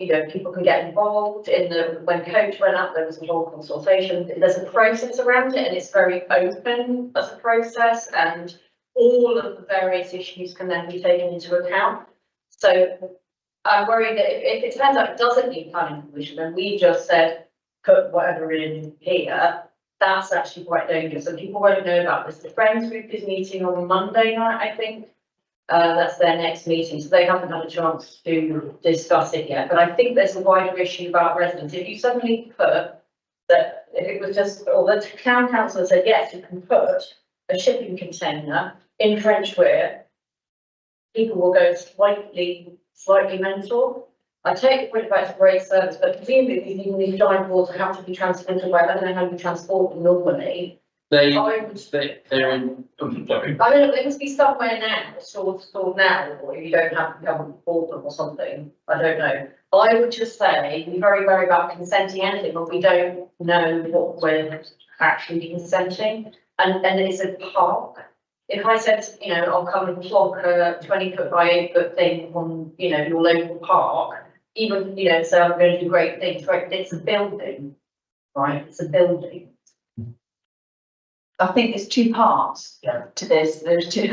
You know, people can get involved in when coach went up, there was a whole consultation. There's a process around it, and it's very open as a process, and all of the various issues can then be taken into account. So I'm worried that if it turns out it doesn't need planning permission, and we just said put whatever in here, that's actually quite dangerous, and people won't know about this. The Friends group is meeting on Monday night, I think. That's their next meeting, so they haven't had a chance to discuss it yet. But I think there's a wider issue about residents. If you suddenly put that, if it was just, or the town council said, yes, you can put a shipping container in Frenchwear, people will go slightly mental. I take the point about it's a great service, but presumably these giant boards have to be transported by, I don't know how you transport them normally. they're in. I mean, there must be somewhere now, stored now, or you don't have to come and call them or something. I don't know. I would just say, be very, very about consenting anything, but we don't know what we're actually consenting. And it's a park. If I said, you know, I'll come and plonk a 20-foot by 8-foot thing on, you know, your local park, even, you know, so I'm going to do great things, right? It's a building, right? It's a building. I think there's two parts to this. There's two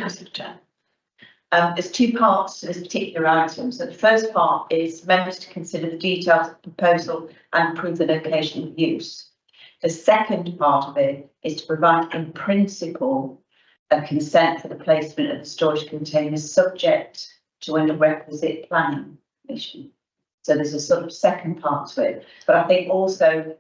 parts to this particular item. So the first part is members to consider the details of the proposal and approve the location of use. The second part of it is to provide in principle a consent for the placement of the storage containers subject to a requisite planning permission. So there's a sort of second part to it. But I think also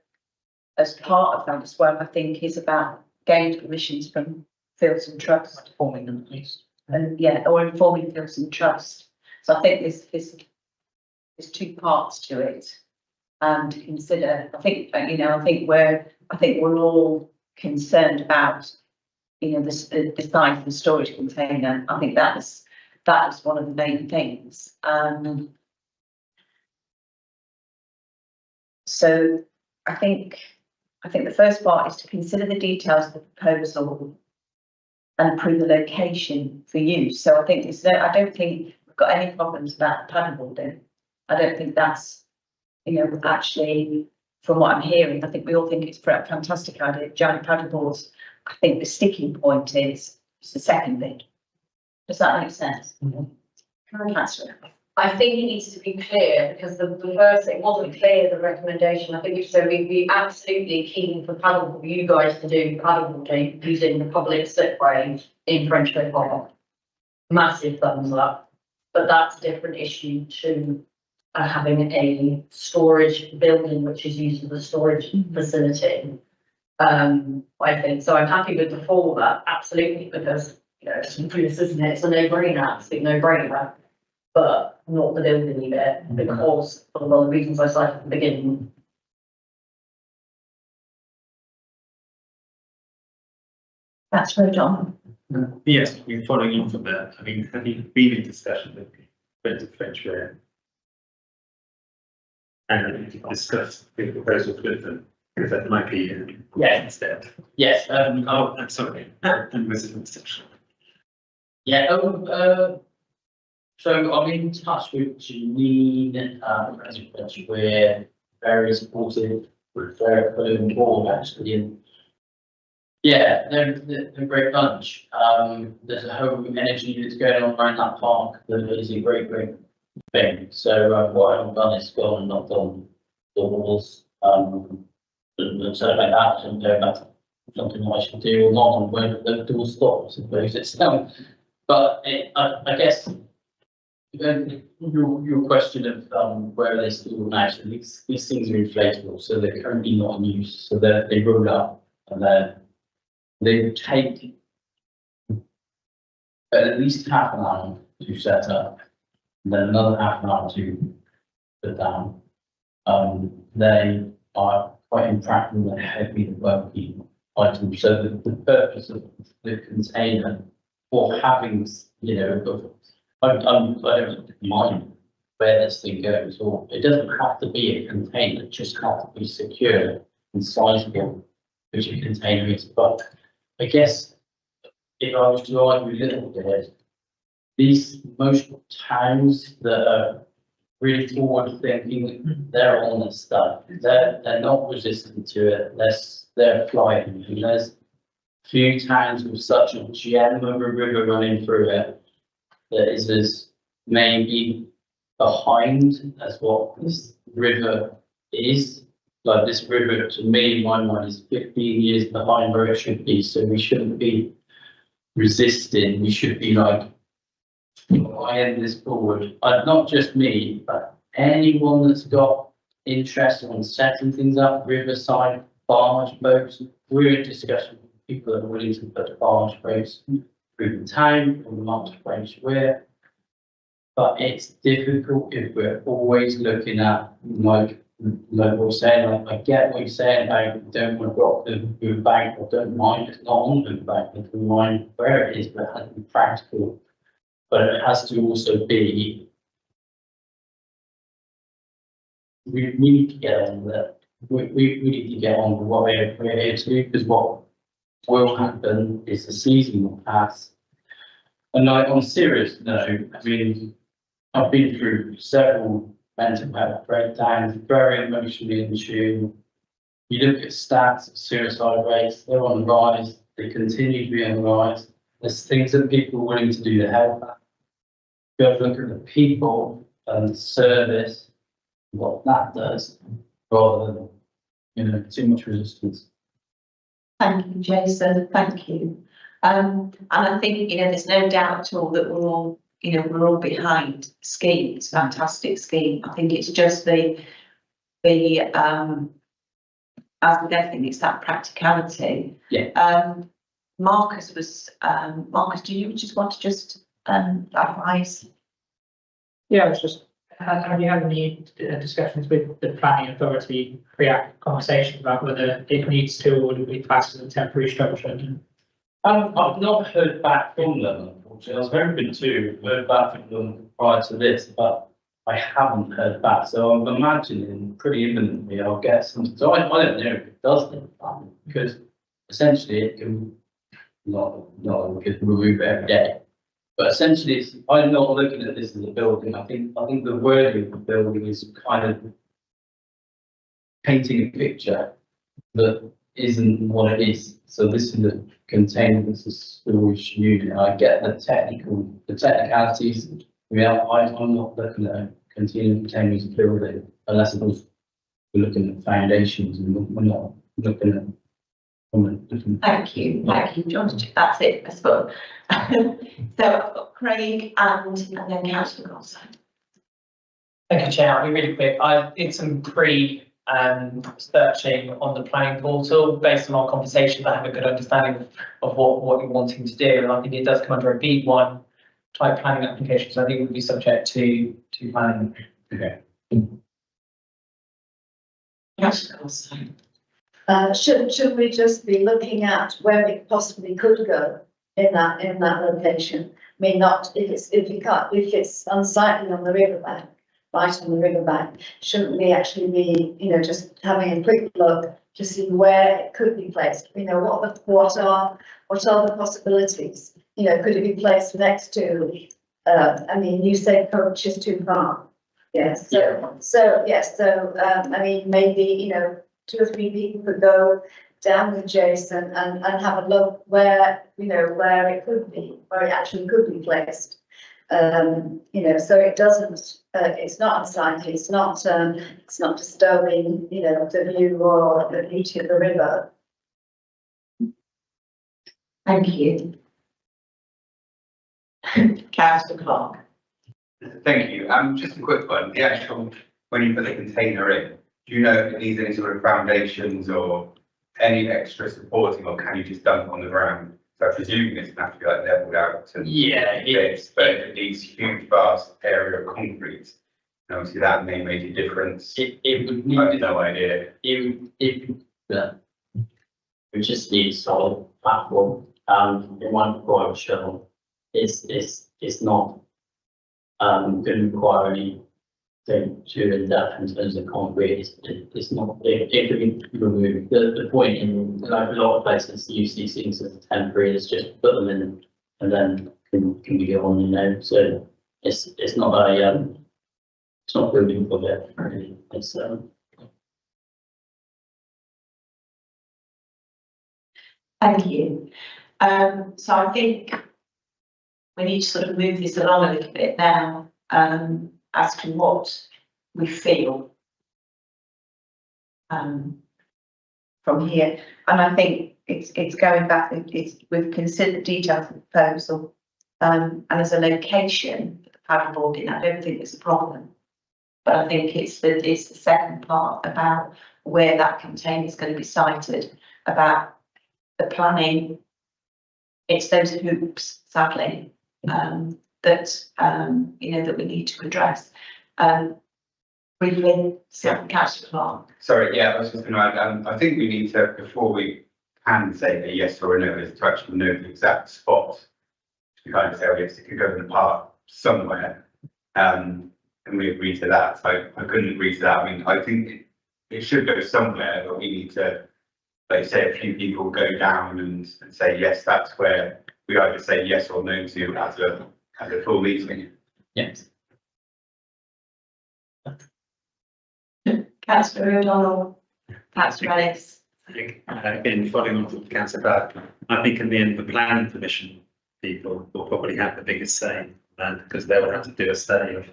as part of that as well, I think is about gained permissions from Fields and Trust. Informing them at least. And yeah, or informing Fields and Trust. So I think there's two parts to it. And to consider, I think, you know, I think we're all concerned about, you know, the size of the storage container. I think that is one of the main things. So I think the first part is to consider the details of the proposal and approve the location for use. So I think I don't think we've got any problems about paddleboarding. I don't think that's, you know, actually from what I'm hearing, I think we all think it's a fantastic idea, giant paddleboards. I think the sticking point is the second bit. Does that make sense? Can I think it needs to be clear because the first, it wasn't clear, the recommendation. I think so we'd absolutely keen for paddle, you guys to do paddleboarding using the public slipway in Frenchco Park. Massive thumbs up, but that's a different issue to having a storage building which is used as a storage facility. I think, so I'm happy with the former, absolutely, because, you know, it's this, isn't it? It's a no-brainer, absolute no-brainer. But not the building bit, because for a lot of reasons I cited at the beginning. That's very John. Yes, we're following on from that. I mean, have you been in discussion with the French Fair? And discuss the proposals with them, because that might be Yeah. instead. Yes, Oh, I'm sorry, and resident section. yeah, so I'm in touch with Janine, as we're very supportive, we're very on board actually, and yeah, they're a great bunch. There's a whole energy that's going on around that park that is a great thing. So what I've done is gone and knocked on doors, and so like that, and that's something that I should do or not, and whether the door stops, I suppose it's but I guess. Your question of where they still actually these things are inflatable, so they're currently not in use, so they roll up and they take at least half an hour to set up, and then another half an hour to put down. They are quite impractical and heavy and bulky items, so the purpose of the container for having, you know, I don't mind where this thing goes, or it doesn't have to be a container, it just has to be secure and sizable, which a container is. But I guess if I was to argue a little bit, most towns that are really forward thinking, they're on this stuff. They're not resistant to it, they're flying. And there's few towns with such a gem of a river running through it that is as maybe behind as what this river is. Like this river, to me, in my mind, is 15 years behind where it should be. So we shouldn't be resisting. We should be like, I end this forward. Not just me, but anyone that's got interest in setting things up, riverside, barge boats. We're in discussion with people that are willing to put barge boats through the town or the Market French Weir. But it's difficult if we're always looking at like we're saying, like I get what you're saying about don't want to block the bank or don't mind it's not on the bank, but don't mind where it is, but it has to be practical. But it has to also be we need to get on with it. We need to get on with what we're here to do, because what will happen is the season will pass. And like on a serious note, I mean, I've been through several mental health breakdowns, very emotionally in tune. You look at stats of suicide rates, they're on the rise, they continue to be on the rise. There's things that people are willing to do to help that. You have to look at the people and the service, what that does, rather than, you know, too much resistance. Thank you, Jason. Thank you. And I think, you know, there's no doubt at all that we're all, you know, we're all behind the scheme. It's a fantastic scheme. I think it's just as with everything, it's that practicality. Yeah. Marcus, do you just want to advise? Yeah, it's just, have you had any discussions with the planning authority, pre-act conversation about whether it needs to or would be classed as a temporary structure? I've not heard back from them, unfortunately. I was hoping to heard back from them prior to this, but I haven't heard back. So I'm imagining pretty imminently I'll get some. So I don't know if it does the plan, because essentially it can not we could remove it every day. But essentially, I'm not looking at this as a building. I think the wording of the building is kind of painting a picture that isn't what it is. So this is a container, this is storage unit. I get the technicalities I'm not looking at a continuing containers building unless it was, we're looking at foundations and we're not looking at. Thank you, John. That's it, I suppose. So I've got Craig and then Councillor Gosson. Thank you, Chair. I'll be really quick. I did some searching on the planning portal based on our conversations. I have a good understanding of what you're wanting to do, and I think it does come under a B1 type planning application, so I think it would be subject to planning. Okay. Councillor Gosson. Should we just be looking at where it possibly could go in that location? I mean, not if it's unsightly on the riverbank, right on the riverbank, shouldn't we actually be, just having a quick look to see where it could be placed? What are the possibilities? Could it be placed next to? You say Coach is too far. Yes. I mean, maybe 2 or 3 people could go down with Jason and have a look where it could be, where it actually could be placed. So it doesn't, it's not unsightly, it's not disturbing, the view or the beauty of the river. Thank you. Councillor Clark. Thank you. Just a quick one. The actual, when you put the container in, do you know if it needs any sort of foundations or any extra supporting, or can you just dump on the ground? So I presume it's going to have to be like leveled out to this, but if it needs huge vast area of concrete, obviously that may make a difference. It would need. I have no idea. We just need solid platform. It won't require a shovel. It's not going to require anything too in depth in terms of concrete. It's not. It can be removed. The point in like a lot of places use these things as temporary is just put them in and then can be on. So it's not a it's not building for it. Really. It's Thank you. So I think we need to sort of move this along a little bit now, as to what we feel from here. And I think it's going back, we've considered the details of the proposal, and as a location for the paddleboarding, I don't think there's a problem. But I think it's the second part about where that container is going to be sited, about the planning. It's those hoops, sadly, that we need to address. Briefly, Councillor Clark. Sorry, yeah, I was just going to add, I think we need to, before we can say a yes or a no, is to actually know the exact spot. We kind of say, oh yes, it could go in the park somewhere, and we agree to that. So I couldn't agree to that. I mean, I think it should go somewhere, but we need to, like say, a few people go down and say, yes, that's where we either say yes or no to as a full meeting. yes. Councillor O'Donnell, Councillor Ellis. I think, again, following on from Councillor Black, I think in the end, the planning permission people will probably have the biggest say, because they will have to do a study of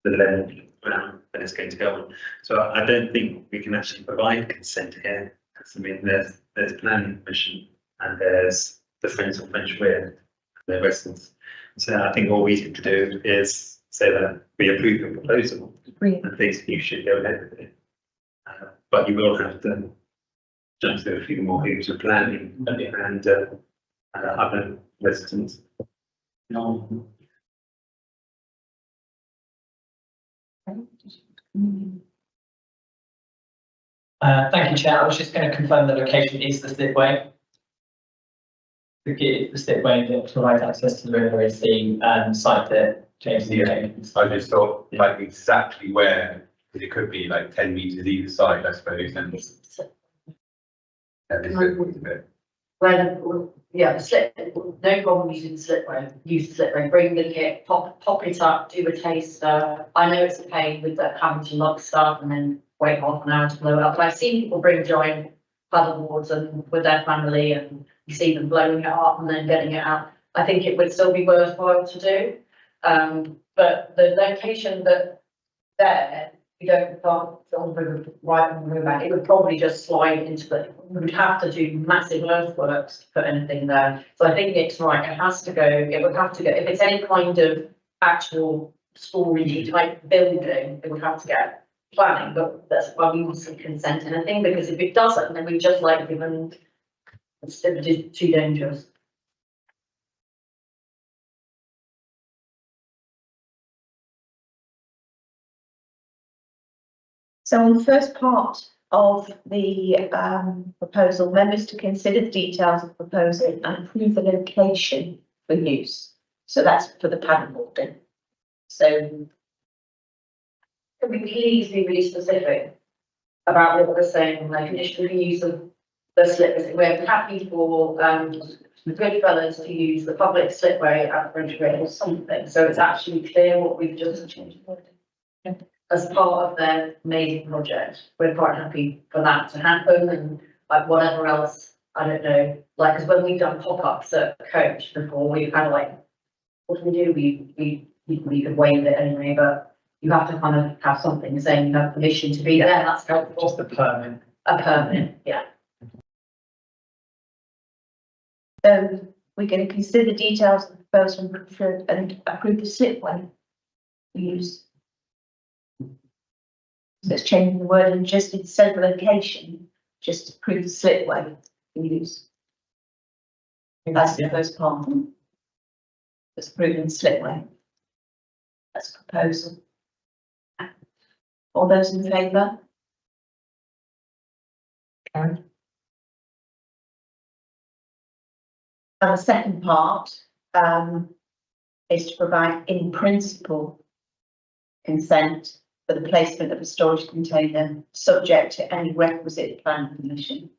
the level of ground that it's going to go on. So I don't think we can actually provide consent here. Because, I mean, there's planning permission and there's the Friends of French Weir, their residents. So I think all we need to do is say that we approve the proposal and think you should go ahead with it. But you will have to jump through a few more hoops of planning and other residents. No. Thank you, Chair. I was just going to confirm the location is the slipway. The slipway that provides access to the river is the site that James is using. I just thought like exactly where, because it could be like 10 metres either side, I suppose, and The slip, no problem using the slipway, use the slipway, bring the kit, pop it up, do a taster. I know it's a pain with the having to lug stuff and then wait half an hour to blow it up, but I've seen people bring joint paddle boards and with their family and you see them blowing it up and then getting it out. I think it would still be worthwhile to do. but the location that there, you can't film right on the river, it would probably just slide into the, we would have to do massive earthworks to put anything there. So I think Nick's right, it has to go, it would have to go, if it's any kind of actual storage type building, it would have to get planning, but that's why we mustn't consent to anything, because if it doesn't, then we've just like given, it's too dangerous. So on the first part of the proposal, members to consider the details of the proposal and approve the location for use. So that's for the paddleboarding. So Can we please be really specific about what we're saying, like conditional use of the slippers? We're happy for the good fellas to use the public slipway at French Grade or something, so it's actually clear what we've just changed as part of their amazing project. We're quite happy for that to happen, and like whatever else, I don't know, like, because when we've done pop-ups at Coach before, we've kind of like, what do we do? We could waive it anyway, but you have to kind of have something saying you have permission to be there. That's helpful. Just a permit. A permit, yeah. So we're going to consider the details of the proposal and approve the slipway for use. So it's changing the word and just instead of location, just approve the slipway for use. That's the first part. It's approving slipway. That's a proposal. All those in favour? Karen? And the second part is to provide in principle consent for the placement of a storage container subject to any requisite planning permission.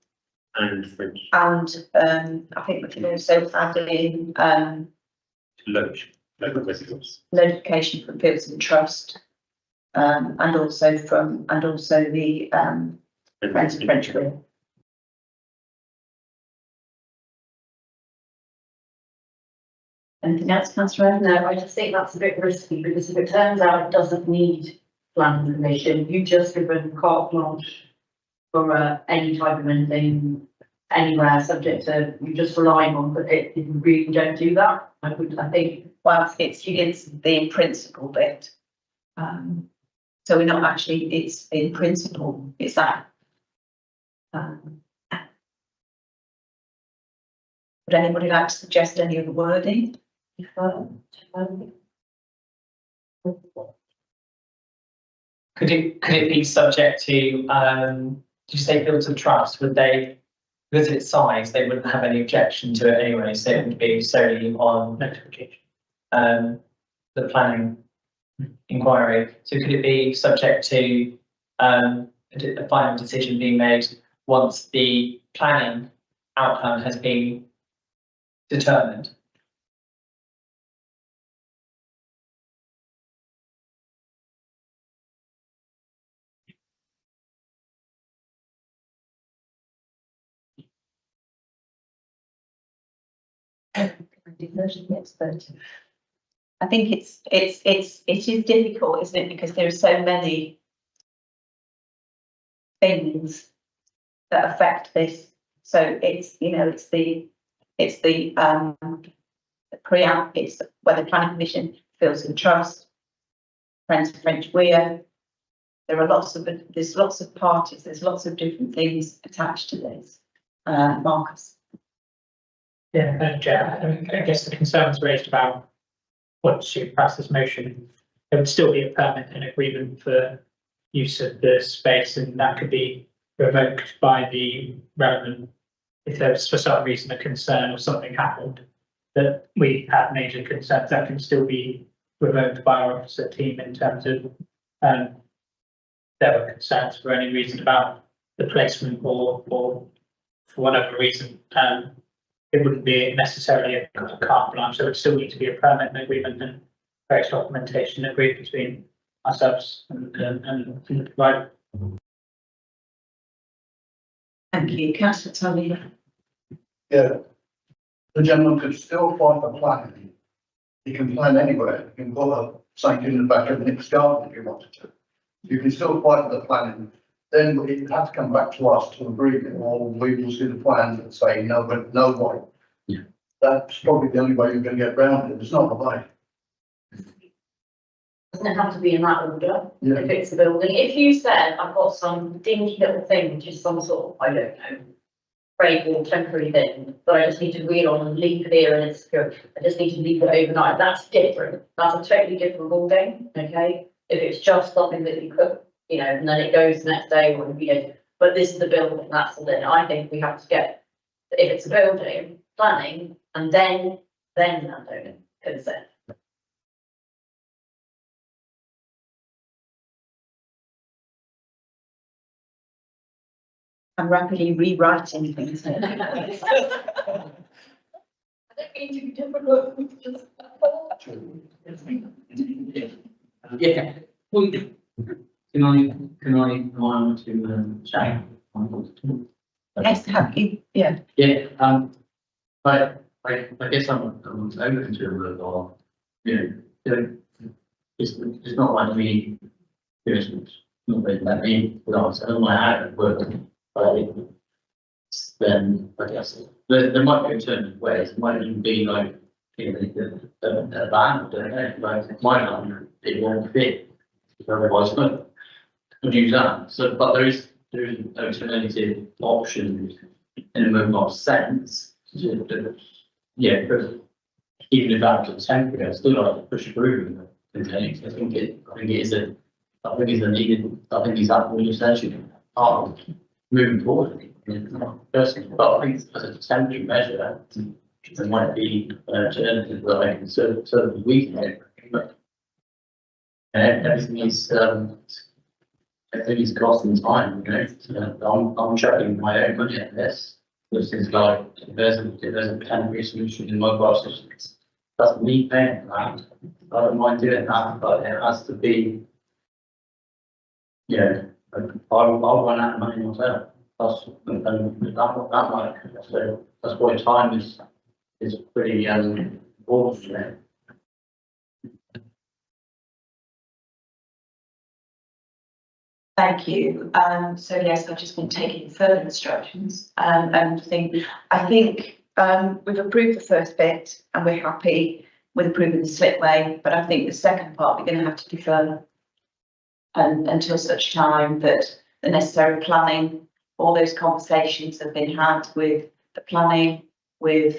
And French And I think we can also add in local residents. notification from Fields and Trust and also the Friends of French Green. Anything else, Councillor? No, I just think that's a bit risky, because if it turns out it doesn't need planning permission, you just given carte blanche for any type of anything, anywhere, subject to, you just relying on, but it, if you really don't do that, I think. Well, it's the in principle bit. So we're not actually, it's in principle, it's that. Would anybody like to suggest any other wording? Could it be subject to, did you say Fields of Trust? Would they, because of its size, they wouldn't have any objection to it anyway, so it would be solely on Notification. the planning inquiry. So could it be subject to a final decision being made once the planning outcome has been determined? I think it is difficult, isn't it? Because there are so many things that affect this. So it's, you know, it's the pre-app, it's whether planning permission, Fields and Trust, Friends of French Weir. There are there's lots of parties, there's lots of different things attached to this. Marcus. Yeah, Chair, I guess the concerns raised about once you pass this motion, there would still be a permit and agreement for use of the space, and that could be revoked by the relevant, if there was for some reason a concern or something happened that we had major concerns, that can still be revoked by our officer team in terms of there were concerns for any reason about the placement or for whatever reason. It wouldn't be necessarily a carte blanche. There would still need to be a permit and agreement and various documentation agreed between ourselves and the provider. Thank you, Councillor Tully. Yeah. The gentleman could still apply for planning. He can plan anywhere. He can put a something in the back of Nick's garden if you wanted to. You can still fight the planning, then it would have to come back to us to agree it, or we will see the plans and say, no, but no way. Yeah. That's probably the only way you're going to get around it, there's not a way. Doesn't it have to be in that order? Yeah. If it's a building, if you said, I've got some dinky little thing, which is some sort of, I don't know, break or temporary thing, but I just need to reel on and leave it here and it's secure. I just need to leave it overnight. That's different. That's a totally different ballgame, okay? If it's just something that you cook, you know, and then it goes the next day or, you know, but this is the building, that's the thing. I think we have to get, if it's a building, planning, and then landowner consent. I'm rapidly rewriting things. I don't mean to be difficult, just. Yeah. Well, can I to chat? Yes, have you? Yeah. Yeah, but I guess I'm open to a word or, you know, it's not like me, it's not really that me, but I don't mind how it works, but then I guess there might be alternative ways, it might even be like, you know, the van, like it might not, it won't fit, otherwise could use that, so, but there is an alternative option in a mobile sense. Yeah, because even if that was temporary, I'd still like to push through the things. I think it's a needed, I think it's absolutely essential part of moving forward. Personally, but I think as a temporary measure, there might be an alternative that I can certainly weaken it. And everything is, I think it's costing time, you know, I'm chucking my own money at this. This is like, if there's a temporary solution in my process, that's me paying that. I don't mind doing that, but it has to be, you know, I'll run out of money myself. And that might, so that's why time is pretty important for me. Thank you. So yes, I've just been taking further instructions, and I think we've approved the first bit and we're happy with approving the slipway, but I think the second part we're going to have to defer until such time that the necessary planning, all those conversations have been had with the planning, with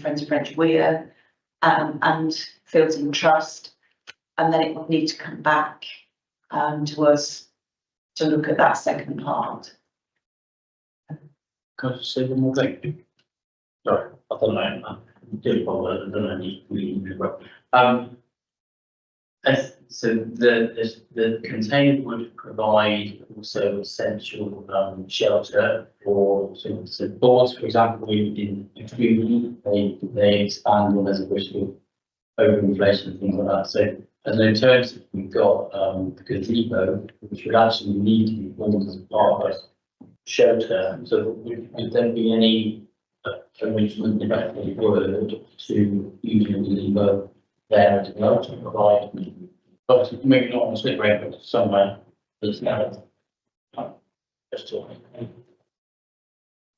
Friends of French Weir, and Fields and Trust, and then it will need to come back to us to look at that second part. Can I just say one more thing? Sorry, I don't know, I don't know, so the container would provide also essential shelter for so boards, for example, in extreme they expand when there's a risk of overinflation and things like that. So as an alternative, we've got the gazebo, which would actually need to be formed as part of a shelter. So would there be any arrangement in that word to using a gazebo there as well to provide, but maybe not on the slip rail, but somewhere that's now just talking.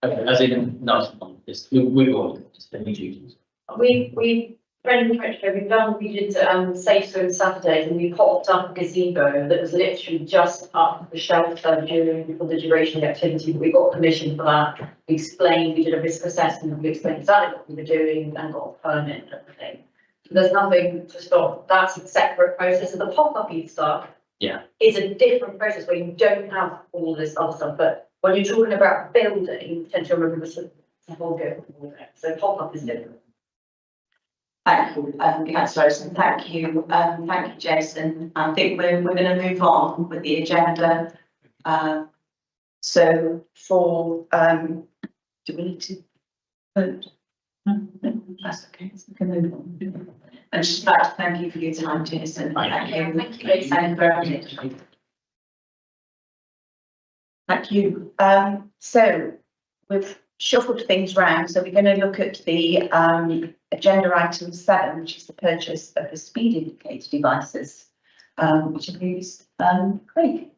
As in, no, it's we've got any duties. We we did safe swim Saturdays and we popped up a gazebo that was literally just up the shelter for the duration of the activity. We got permission for that. We explained, we did a risk assessment, we explained exactly what we were doing and got a permit and everything. There's nothing to stop. That's a separate process. So the pop-up stuff is a different process where you don't have all this other stuff. But when you're talking about building, you tend to remember the whole go. So pop-up is different. Thank you, Councillor Osen. Thank you, Jason. I think we're going to move on with the agenda. So for do we need to vote? No, that's okay. So we can move on. I'd just like to thank you for your time, Jason. Thank you. Thank you. Thank you very much. Thank you. So we've shuffled things round, so we're going to look at the agenda item 7, which is the purchase of the speed indicator devices, which includes Craig.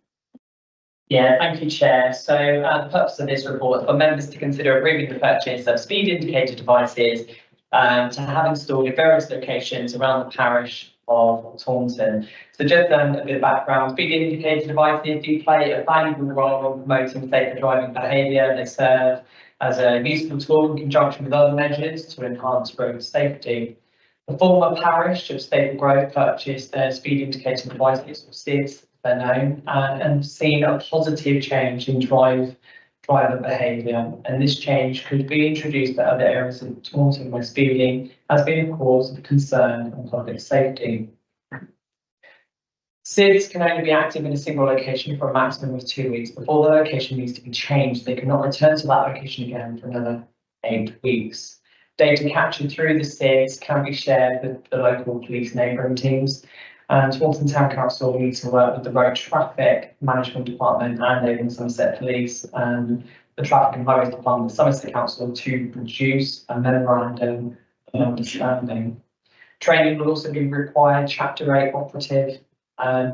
Yeah, thank you, Chair. So the purpose of this report is for members to consider approving the purchase of speed indicator devices to have installed at various locations around the parish of Taunton. So just a bit of background, speed indicator devices do play a valuable role in promoting safer driving behaviour. They serve as a useful tool in conjunction with other measures to enhance road safety. The former parish of Staple Grove purchased their speed indicator devices, or SIDs, they're known, and seen a positive change in driver behaviour. And this change could be introduced to other areas of Taunton where speeding has been a cause of concern on public safety. SIDs can only be active in a single location for a maximum of 2 weeks. Before the location needs to be changed, they cannot return to that location again for another 8 weeks. Data captured through the SIDs can be shared with the local police neighbouring teams. And Taunton Town Council needs to work with the Road Traffic Management Department and Avon Somerset Police and the Traffic and Highways Department of Somerset Council to produce a memorandum of understanding. Training will also be required, Chapter 8 operative,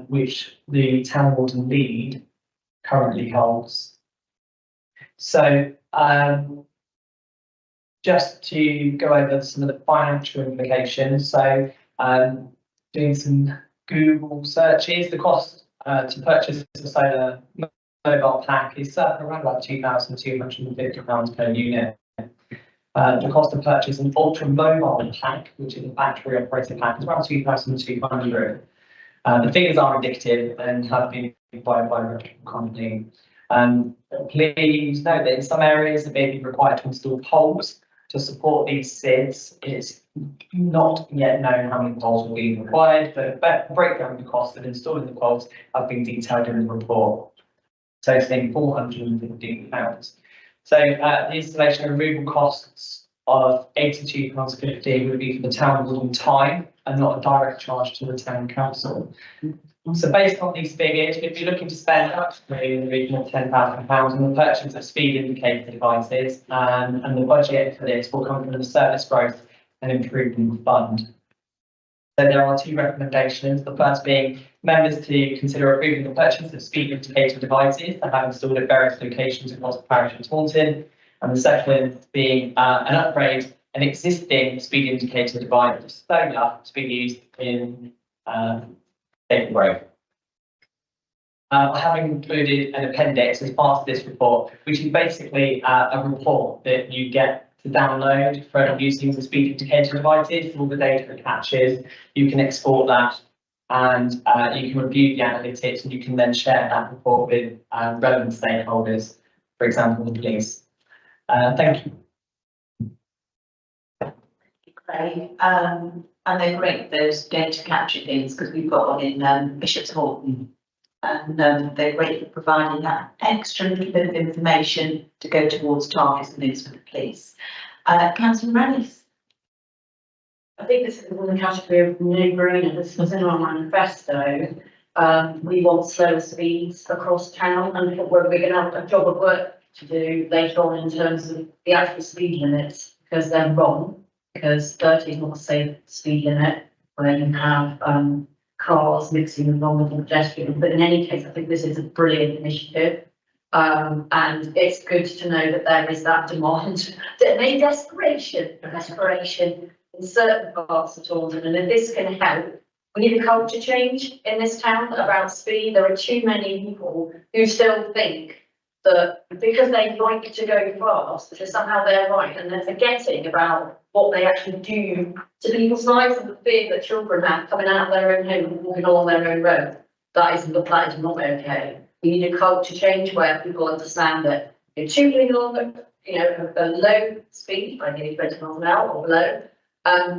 which the Town Warden lead currently holds. So just to go over some of the financial implications. So doing some Google searches, the cost to purchase a solar mobile pack is around about £2,250 per unit. The cost to purchase an ultra mobile pack, which is a battery operated pack, is around £2,200. The figures are indicative and have been provided by a reputable company. Please note that in some areas it may be required to install poles to support these SIDs. It's not yet known how many poles will be required, but a breakdown of the cost of installing the poles have been detailed in the report, totaling £415. So the installation and removal costs of £82.50 would be for the town warden time and not a direct charge to the town council. So based on these figures, if you're looking to spend up to in the region of £10,000 on the purchase of speed indicator devices, and the budget for this will come from the Service Growth and Improvement Fund. So there are 2 recommendations. The first being members to consider approving the purchase of speed indicator devices that have installed at various locations across the parish of Taunton, and the second being an upgrade an existing speed indicator device solar to be used in Staple Grove. I have included an appendix as part of this report, which is basically a report that you get to download from using the speed indicator devices. All the data it captures, you can export that, and you can review the analytics, and you can then share that report with relevant stakeholders, for example, the police. Thank you. Great. And they're great, those data capture things, because we've got one in Bishop's Horton. And they're great for providing that extra little bit of information to go towards targets and things for the police. Councillor Rallis. I think this is in the category of no-brainer. This was in our manifesto. We want slower speeds across town, and whether we're going to have a job of work to do later on in terms of the actual speed limits, because they're wrong, because 30 is not a safe speed limit where you have cars mixing with vulnerable pedestrians. But in any case, I think this is a brilliant initiative. And it's good to know that there is that demand, maybe desperation in certain parts of Taunton. And if this can help, we need a culture change in this town about speed. There are too many people who still think that because they like to go fast, that somehow they're right, and they're forgetting about what they actually do to people's lives and the fear that children have coming out of their own home and walking along their own road. That is not okay. We need a culture change where people understand that you're tuning along at a low speed, like 20 miles an hour or below,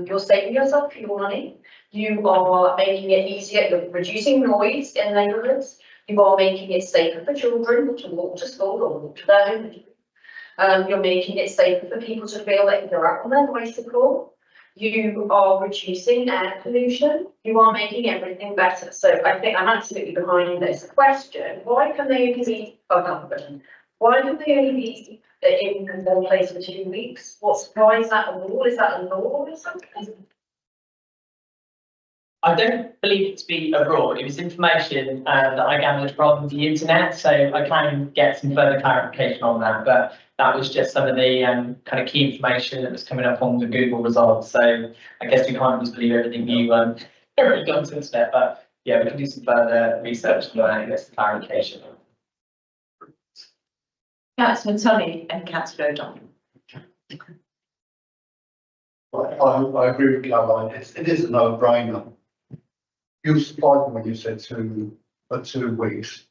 you're saving yourself your money. You are making it easier, you're reducing noise in neighbourhoods. You are making it safer for children to walk to school or walk to their home. You're making it safer for people to feel that they're out on their bicycle. You are reducing air pollution. You are making everything better. So I think I'm absolutely behind this question. Why can they be Why do they only be in one place for 2 weeks? Why is that a rule? Is that a law or something? I don't believe it to be a rule. It was information that I gathered from the internet, so I can get some further clarification on that. But that was just some of the kind of key information that was coming up on the Google results. So I guess we can't just believe everything you read on the internet. But yeah, we can do some further research on that and get some clarification. Councillor Tully and Councillor O'Donnell. I agree with Caroline, it is a no-brainer. You supplied them when you said 2 weeks.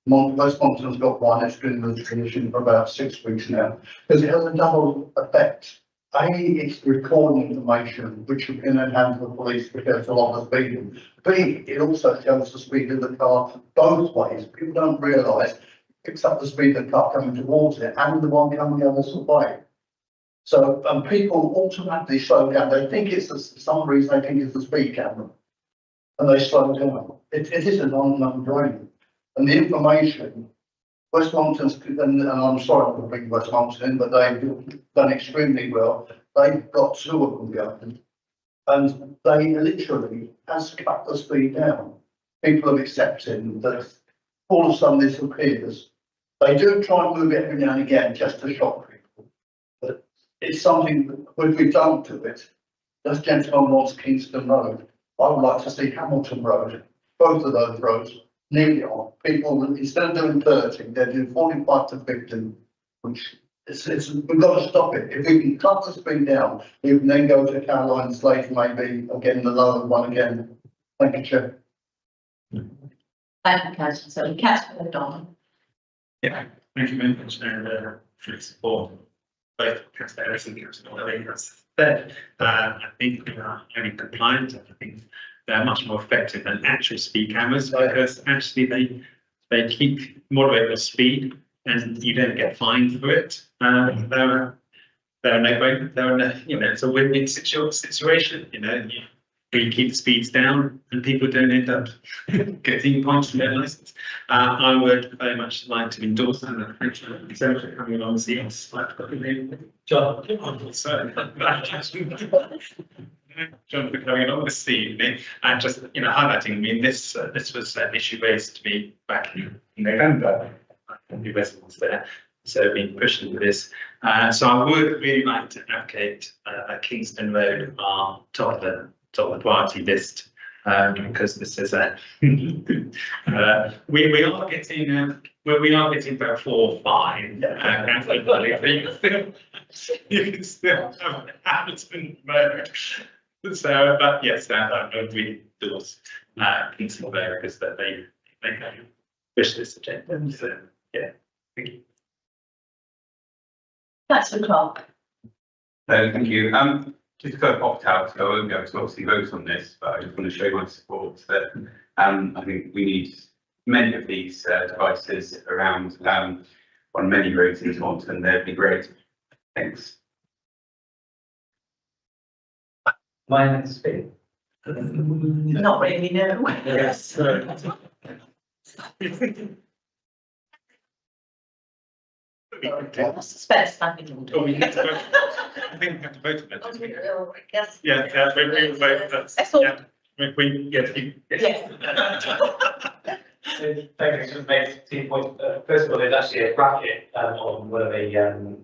Most Moncton's got one, it's been in the tradition for about 6 weeks now, because it has a double effect. A, it's recording information which you can then hand to the police because a lot of speeding. B, it also shows the speed of the car both ways. People don't realise it picks up the speed of the car coming towards it and the one coming the other way. So people automatically slow down. They think it's for some reason they think it's the speed camera, and they slow down. It is a non-brainer. And the information, West Moncton's, and I'm sorry for bringing West Moncton in, but they've done extremely well. They've got 2 of them going, and they literally has cut the speed down. People have accepted that all of a sudden this appears. They do try and move it every now and again just to shock people, but it's something that we've done to it. This gentleman wants Kingston Road. I would like to see Hamilton Road, both of those roads, nearly on. People, instead of doing 30, they're doing 45 to 50, which we've got to stop it. If we can cut the speed down, we can then go to Caroline's later, maybe again the lower one again. Thank you, Chair. Thank you, Councillor Tully. Councillor O'Donnell. Yeah, thank you very much for your support. Both Councillor Harris and Councillor Tully has said. I think they are only compliant. I think they're much more effective than actual speed cameras because actually they keep moderate the speed and you don't get fined for it. They're it's a win-win situation. You keep the speeds down and people don't end up getting points for their license. I would very much like to endorse that. Thank you so much for coming along and seeing us. John, John for coming along this evening and just highlighting. I mean, this was an issue raised to me back in November. The residents there, so being pushed into this. So I would really like to advocate Kingston Road are top of the priority list because this is a we are getting about 4 or 5 you can still have Hamilton Road. So but yes, I would really endorse Kingston Road because that they push this agenda. So yeah, thank you. Councillor Clark. Thank you. Just to go opt out, so I won't be able to obviously vote on this, but I just want to show my support that I think we need many of these devices around on many roads in Taunton. They'd be great. Thanks. Mine is speed. Not really, no. Yes. Suspense standing Oh, order. we have to vote. I think we have to vote on that. Yes. Yeah, we vote. That's all. Yeah, yes. Yes. Thank you. Just make 2 points. First of all, there's actually a bracket on one of the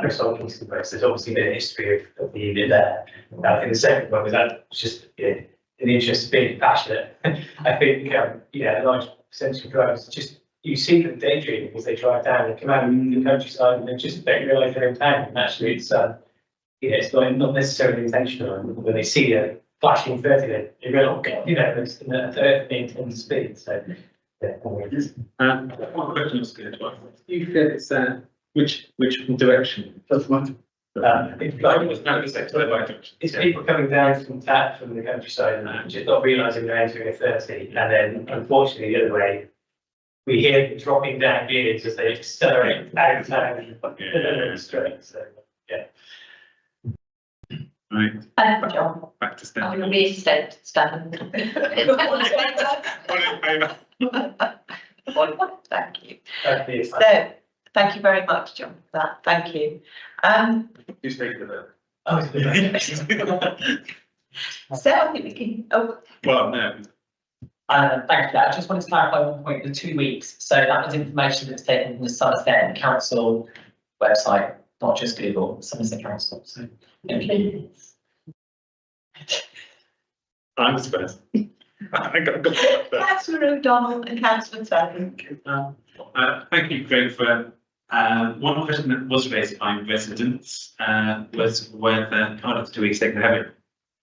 Chris Kingston posts. There's obviously been a history of the unit there. I think the second one was that just in the interest of being passionate. I think a large percentage of drivers just you see them daydreaming because they drive down and come out in the countryside and they just don't realise they're in town. And actually, it's it's not necessarily intentional. When they see a flashing 30, they realise, oh God, it's in the 30 intended speed. So yeah. One question was good. Do you feel it's which direction? That's much. It's people coming down from the countryside and just not realising they're entering a 30, and then unfortunately the other way. We hear them dropping down gears as they accelerate out of town straight. So yeah. Right. Thank you, John. Back to I'm standing. going to reinstate standing. All in favour? Thank you. Thank you. So, Thank you very much, John, for that. Thank you. Who's taking the vote? So I think we can, oh, Well, no. Thank you. I just wanted to clarify one point, the 2 weeks. So that was information that's taken from the Somerset Council website, not just Google, Somerset Council. So thank you. I was first. I got Councillor O'Donnell and Councillor Tony. Thank you, Greg, for one question that was raised by residents was whether part of the 2 weeks they could have it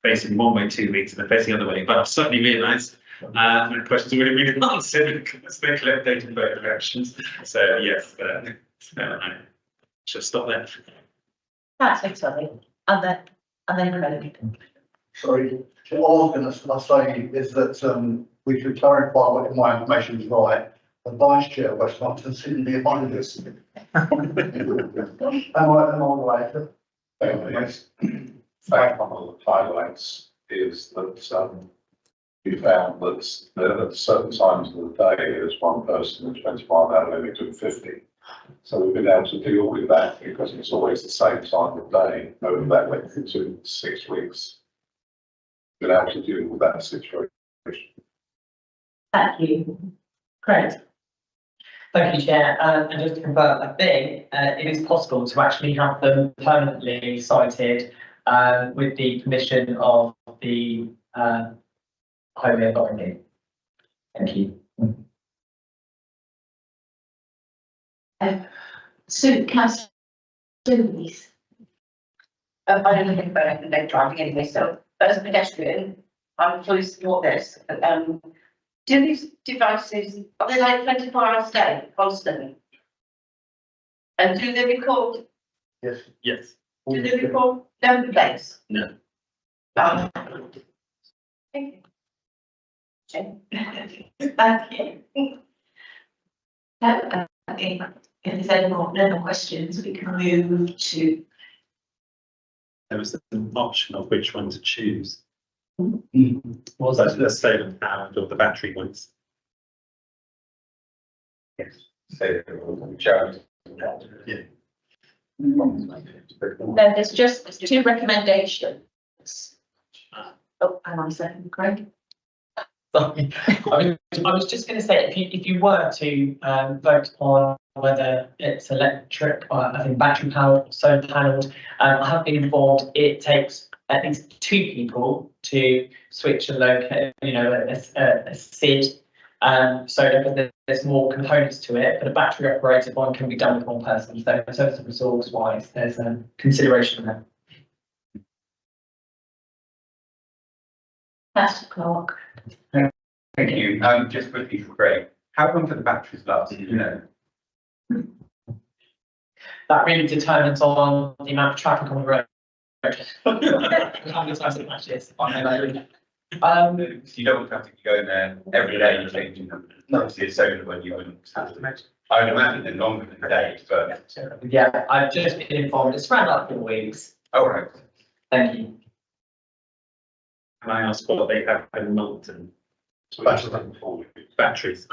facing one way 2 weeks and then facing the other way. But I've certainly realised the question's already been answered because they collect data in both directions. So yes, I should stop there. Councillor Tony, and then Craig. Sorry, all I was going to say is that we should clarify whether my information is right. The vice chair of Westminster sitting behind us. Am I right? Yes. Fact on the highlights is that we found that at certain times of the day there's one person at 25-hour limit of 50. So we've been able to deal with that because it's always the same time of day over that length into 6 weeks. Been able to deal with that situation. Thank you. Craig. Thank you, Chair. And just to confirm, I think it is possible to actually have them permanently cited with the permission of the Highway Authority. Thank you. So, Councillor Louise. I don't think about late driving anyway, so as a pedestrian, I'm fully support this. Do these devices, are they like 24 hours a day, constantly? And do they record, Yes. Yes. do they record number plates? No. Thank you. Thank you. If there's any more questions, we can move to. There was an option of which one to choose. Was So the solar powered or the battery ones. Yes. So, Jared. Yeah. No, there's two recommendations. Oh, hang on a second, Craig. Sorry. I was just going to say, if you were to vote on whether it's electric or I think battery powered or solar panelled, I have been informed it takes at least 2 people to switch and locate, a SID. So there's more components to it, but a battery operated one can be done with one person. So in terms of resource wise, there's a consideration there. Councillor Clark. Thank you. Just quickly for Craig, how long do the batteries last? Do you know? That really determines on the amount of traffic on the road. How many times it matches. You don't have to go in there every day and changing them. No, it's a solar one you wouldn't have to imagine. I would imagine they're longer than days, but. Yeah, I've just been informed. It's around about 4 weeks. All right. Thank you. Can I ask what they have in Moulton? Batteries.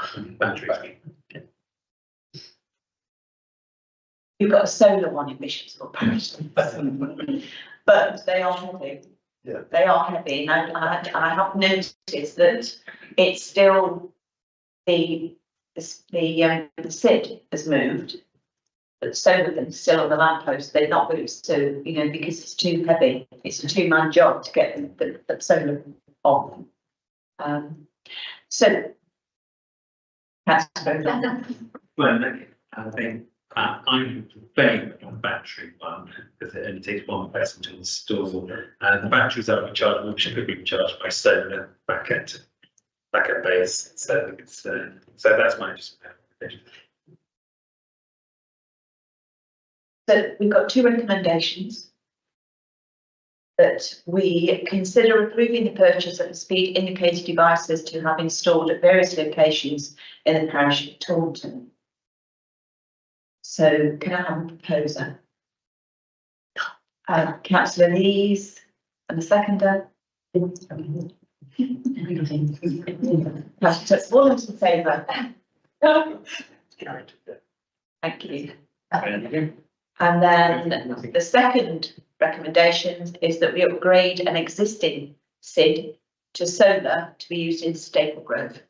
You've got a solar one in Bishopsville Parish. But they are heavy. Yeah. They are heavy, and I have noticed that it's still the SID has moved, but solar thing's still on the lamppost. They're not moved, so because it's too heavy. It's a 2-man job to get the solar on. So, Councillor. Well, I think I'm very on battery one because it only takes one person to install. The batteries are rechargeable, which could be recharged by solar back at base. So that's my recommendation. So we've got 2 recommendations. That we consider approving the purchase of the speed indicator devices to have installed at various locations in the parish of Taunton. So can I have a proposer? Councillor Lees and a seconder. All in favour? Thank you. And then the second recommendation is that we upgrade an existing SID to solar to be used in Staple Grove.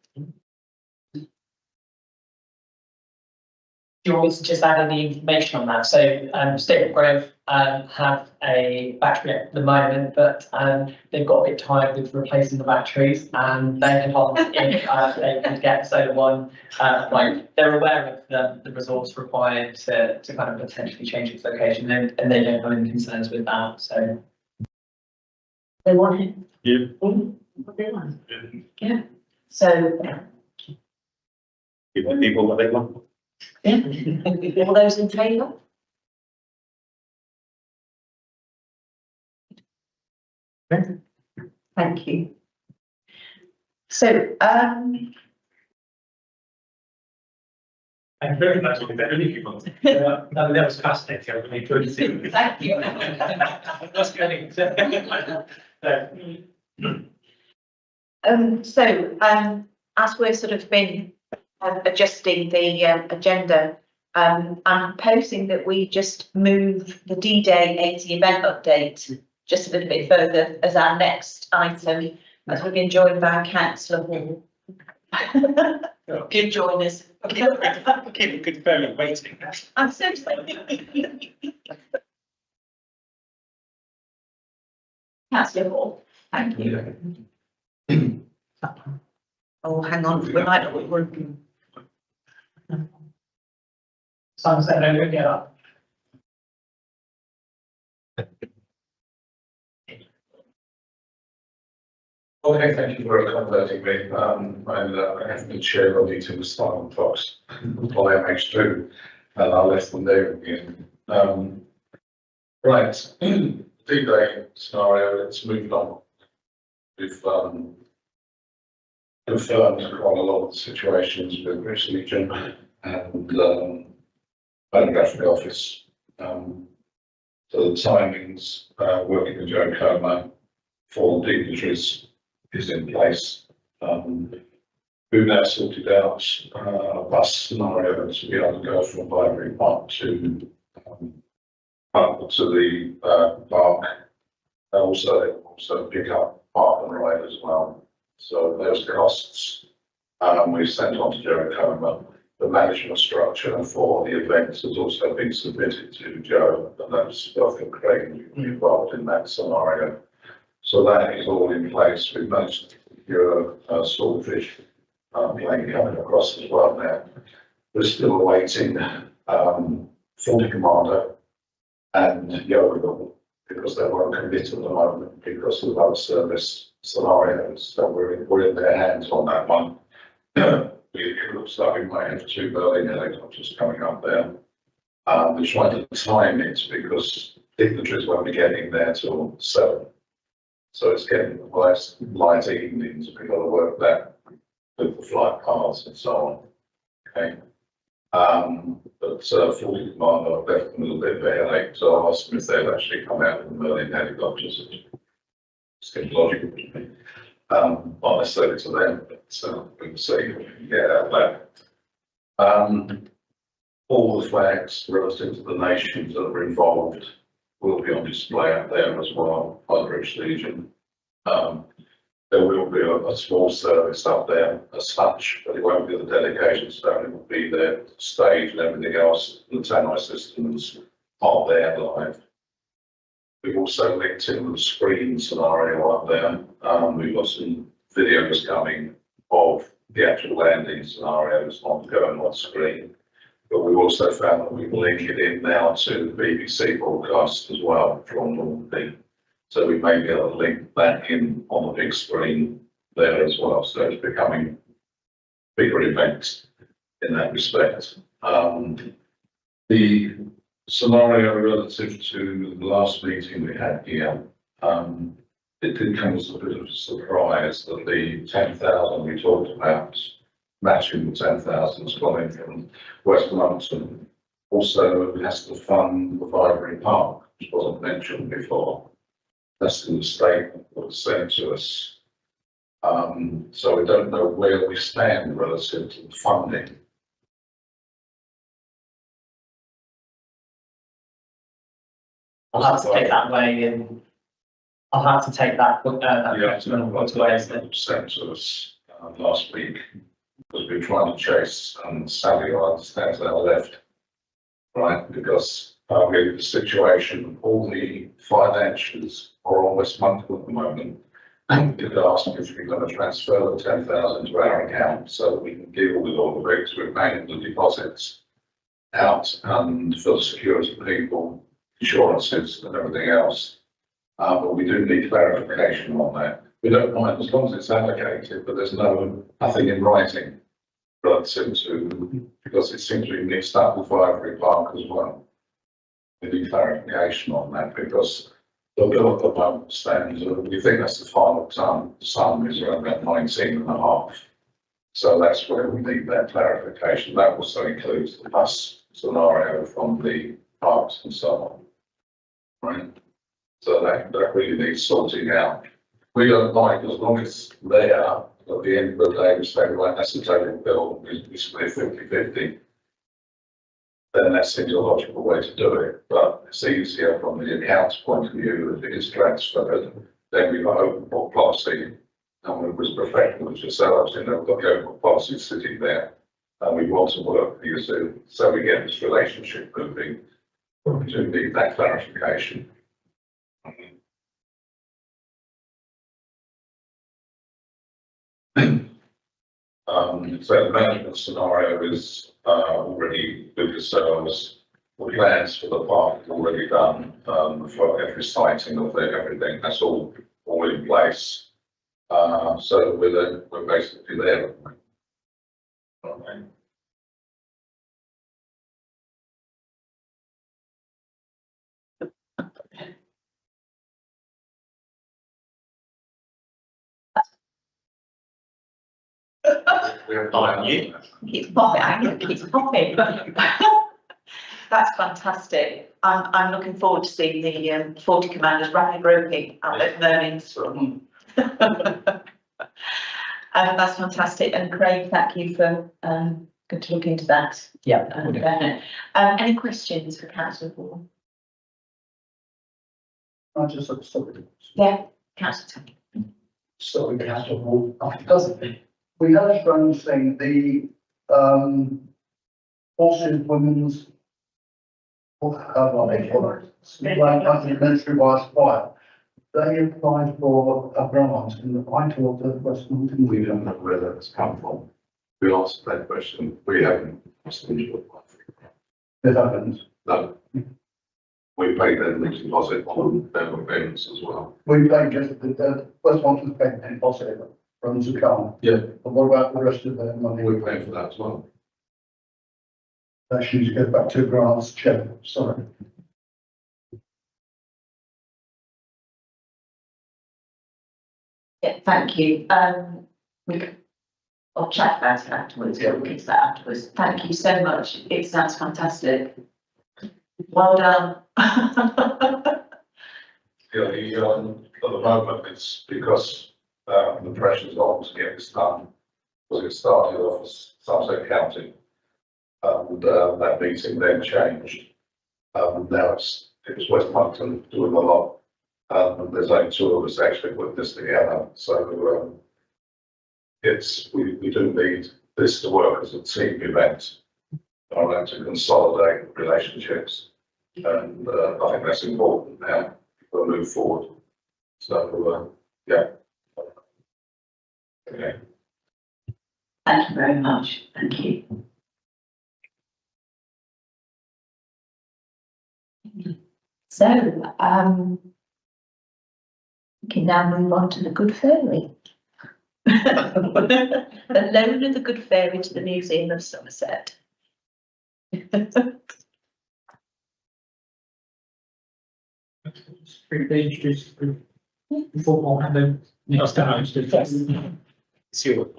Do you want me to just add any information on that? So, Staple Grove, have a battery at the moment, but, they've got a bit tired with replacing the batteries, and they have asked if, they could get a solar one. Like, they're aware of the resource required to kind of potentially change its location, and they don't have any concerns with that, so. They want it. Yeah. What they want. Yeah. So, Give the people what they want. yeah. All those in favour? Thank you. So, I'm very much with that, really, people. That was fascinating. I really enjoyed seeing it. thank you. That's getting. As we're sort of been adjusting the agenda, I'm proposing that we just move the D-Day 80 event update just a little bit further as our next item, as we've been joined by Councillor Hall. Good join us. Keep confirming waiting. I'm so sorry. Councillor Hall, thank you. Oh, hang on, we might not be working. Someone said, no, get up. Okay, thank you for accommodating me. I have been chair of the meeting with Simon Fox on MH2, and I left them there again. Right, D-Day scenario, let's move on. We've confirmed quite a lot of the situations with Rich Legion and Photographic Office. So the timings, working with Joe Coma for the dignitaries is in place. We've now sorted out a bus scenario to be able to go from Library Park to up to the park. Also pick up park and ride as well. So those costs we've sent on to Joe Coma. The management structure for the events has also been submitted to Joe, and that's I think Craig involved in that scenario. So that is all in place. We've managed to secure a swordfish plane coming across as well now. We're still awaiting Forty Commander and Yoga because they won't commit at the moment because of other service scenarios. So we're in their hands on that one. It looks like we might have 2 Berlin helicopters coming up there. We're trying to time it because dignitaries won't be getting there till 7. So it's getting light evenings. We've got to work that with the flight paths and so on. Okay. But Forty Commander, I've left them a little bit of a headache, so I asked them if they'd actually come out in the Merlin helicopters. It seems logical to me. I said it to them, but we'll see if we can get out there. All the flags relative to the nations that are involved will be on display out there as well by the British Legion. There will be a small service up there as such, but it won't be the dedication stone. It will be the stage and everything else. The Tannoy systems are there live. We've also linked in the screen scenario up there. We've got some videos coming of the actual landing scenarios ongoing on screen. But we've also found that we can link it in now to the BBC broadcast as well from Normandy. So we may be able to link that in on the big screen there as well. So it's becoming bigger events in that respect. The scenario relative to the last meeting we had here, it did come as a bit of a surprise that the 10,000 we talked about, matching the 10,000 is coming from West London, also has to fund the Library Park, which wasn't mentioned before. That's in the statement that was sent to us. So we don't know where we stand relative to the funding. I'll have to take that away and I'll have to take that, Yeah, question on what way is it? sent to us last week, because we're trying to chase, and Sally, I understand, that left. Right, because with the situation, all the financials are almost monthly at the moment. And we did ask if we're going to transfer the 10,000 to our account so that we can deal with all the rigs with paying the deposits out and for the security people, insurances and everything else. But we do need clarification on that. We don't mind as long as it's allocated, but there's nothing in writing relative to, because it seems to be mixed up with Ivory Park as well. We need clarification on that because the bill at the moment stands, we think that's the final sum is around about 19.5. So that's where we need that clarification. That also includes the bus scenario from the parks and so on. Right? So that really needs sorting out. We don't mind as long as it's there, at the end of the day, we say, right, that's the total bill, we split 50-50. Then that seems a logical way to do it, but it's easier from the accounts point of view if it is transferred. Then we've got open book policy, and we was professional as yourselves, we've got the open book policy sitting there, and we want to work with you so we get this relationship moving. We do need that clarification. So the management scenario is already with yourselves. The plans for the park are already done for every sighting of everything. That's all in place. So we're basically there. Okay. Keeps popping, keeps popping. That's fantastic. I'm looking forward to seeing the 40 commanders rapid roping out at Merlin's. That's fantastic. And Craig, thank you for good to look into that. Yeah. Any questions for Councillor Hall? I just sort of sorry. Yeah, Councillor. Sorry, Councillor Ward. We had a strange thing, the horses, women's, military wise fire. They applied for a grant and I thought that West Norton. We don't know where that's come from. We asked that question. We haven't. They haven't. No. We paid them the deposit on their payments as well. We paid just the West Norton paid the deposit from the car. Yeah. But what about the rest of their money? We're paying for that as well. That should go back to grants, Chair, sorry. Yeah, thank you. I'll chat about it afterwards. We'll look into that afterwards. Thank you so much. It sounds fantastic. Well done. Yeah, at the moment, it's because the pressure's on to get this done. Because it started off as Somerset County. And that meeting then changed. Now it was Westmoreland doing a lot. There's only two of us actually putting this together. So we do need this to work as a team event. I want to consolidate relationships. And I think that's important now. We'll move forward. So, yeah. Okay. Thank you very much. Thank you. So, we can now move on to the Good Fairy. The loan of the Good Fairy to the Museum of Somerset. Briefly introduce the group before we'll hand over next time to the See what.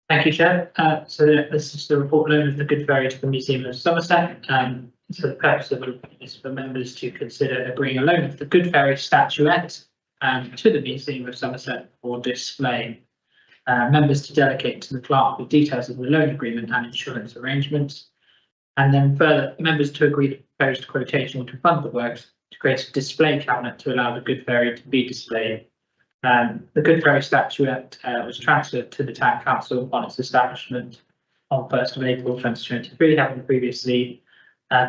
Thank you, Chair. So this is the report loan of the Good Fairy to the Museum of Somerset. So the purpose of the report is for members to consider agreeing a loan of the Good Fairy statuette to the Museum of Somerset for display. members to delegate to the clerk the details of the loan agreement and insurance arrangements. And then further, members to agree the proposed quotation to fund the works to create a display cabinet to allow the Good Fairy to be displayed. The Good Fairy statuette was transferred to the Town Council on its establishment on 1st of April 2023, having previously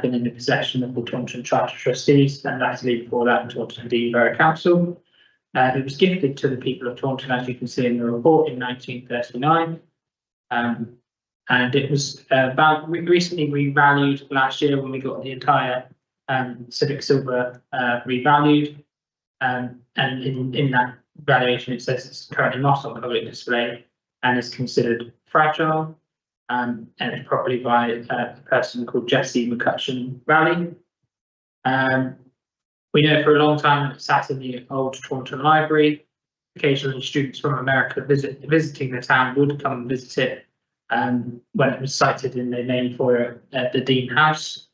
been in the possession of the Taunton Charter Trustees and latterly before that Taunton Deane Borough Council. It was gifted to the people of Taunton, as you can see in the report, in 1939. And it was recently revalued last year when we got the entire civic silver revalued. And in that valuation, it says it's currently not on public display and is considered fragile. And it's probably by a person called Jesse McCutcheon Rowley. We know for a long time it sat in the old Taunton Library. Occasionally students from America visiting the town would come and visit it when it was sited in the main foyer at the Deane House.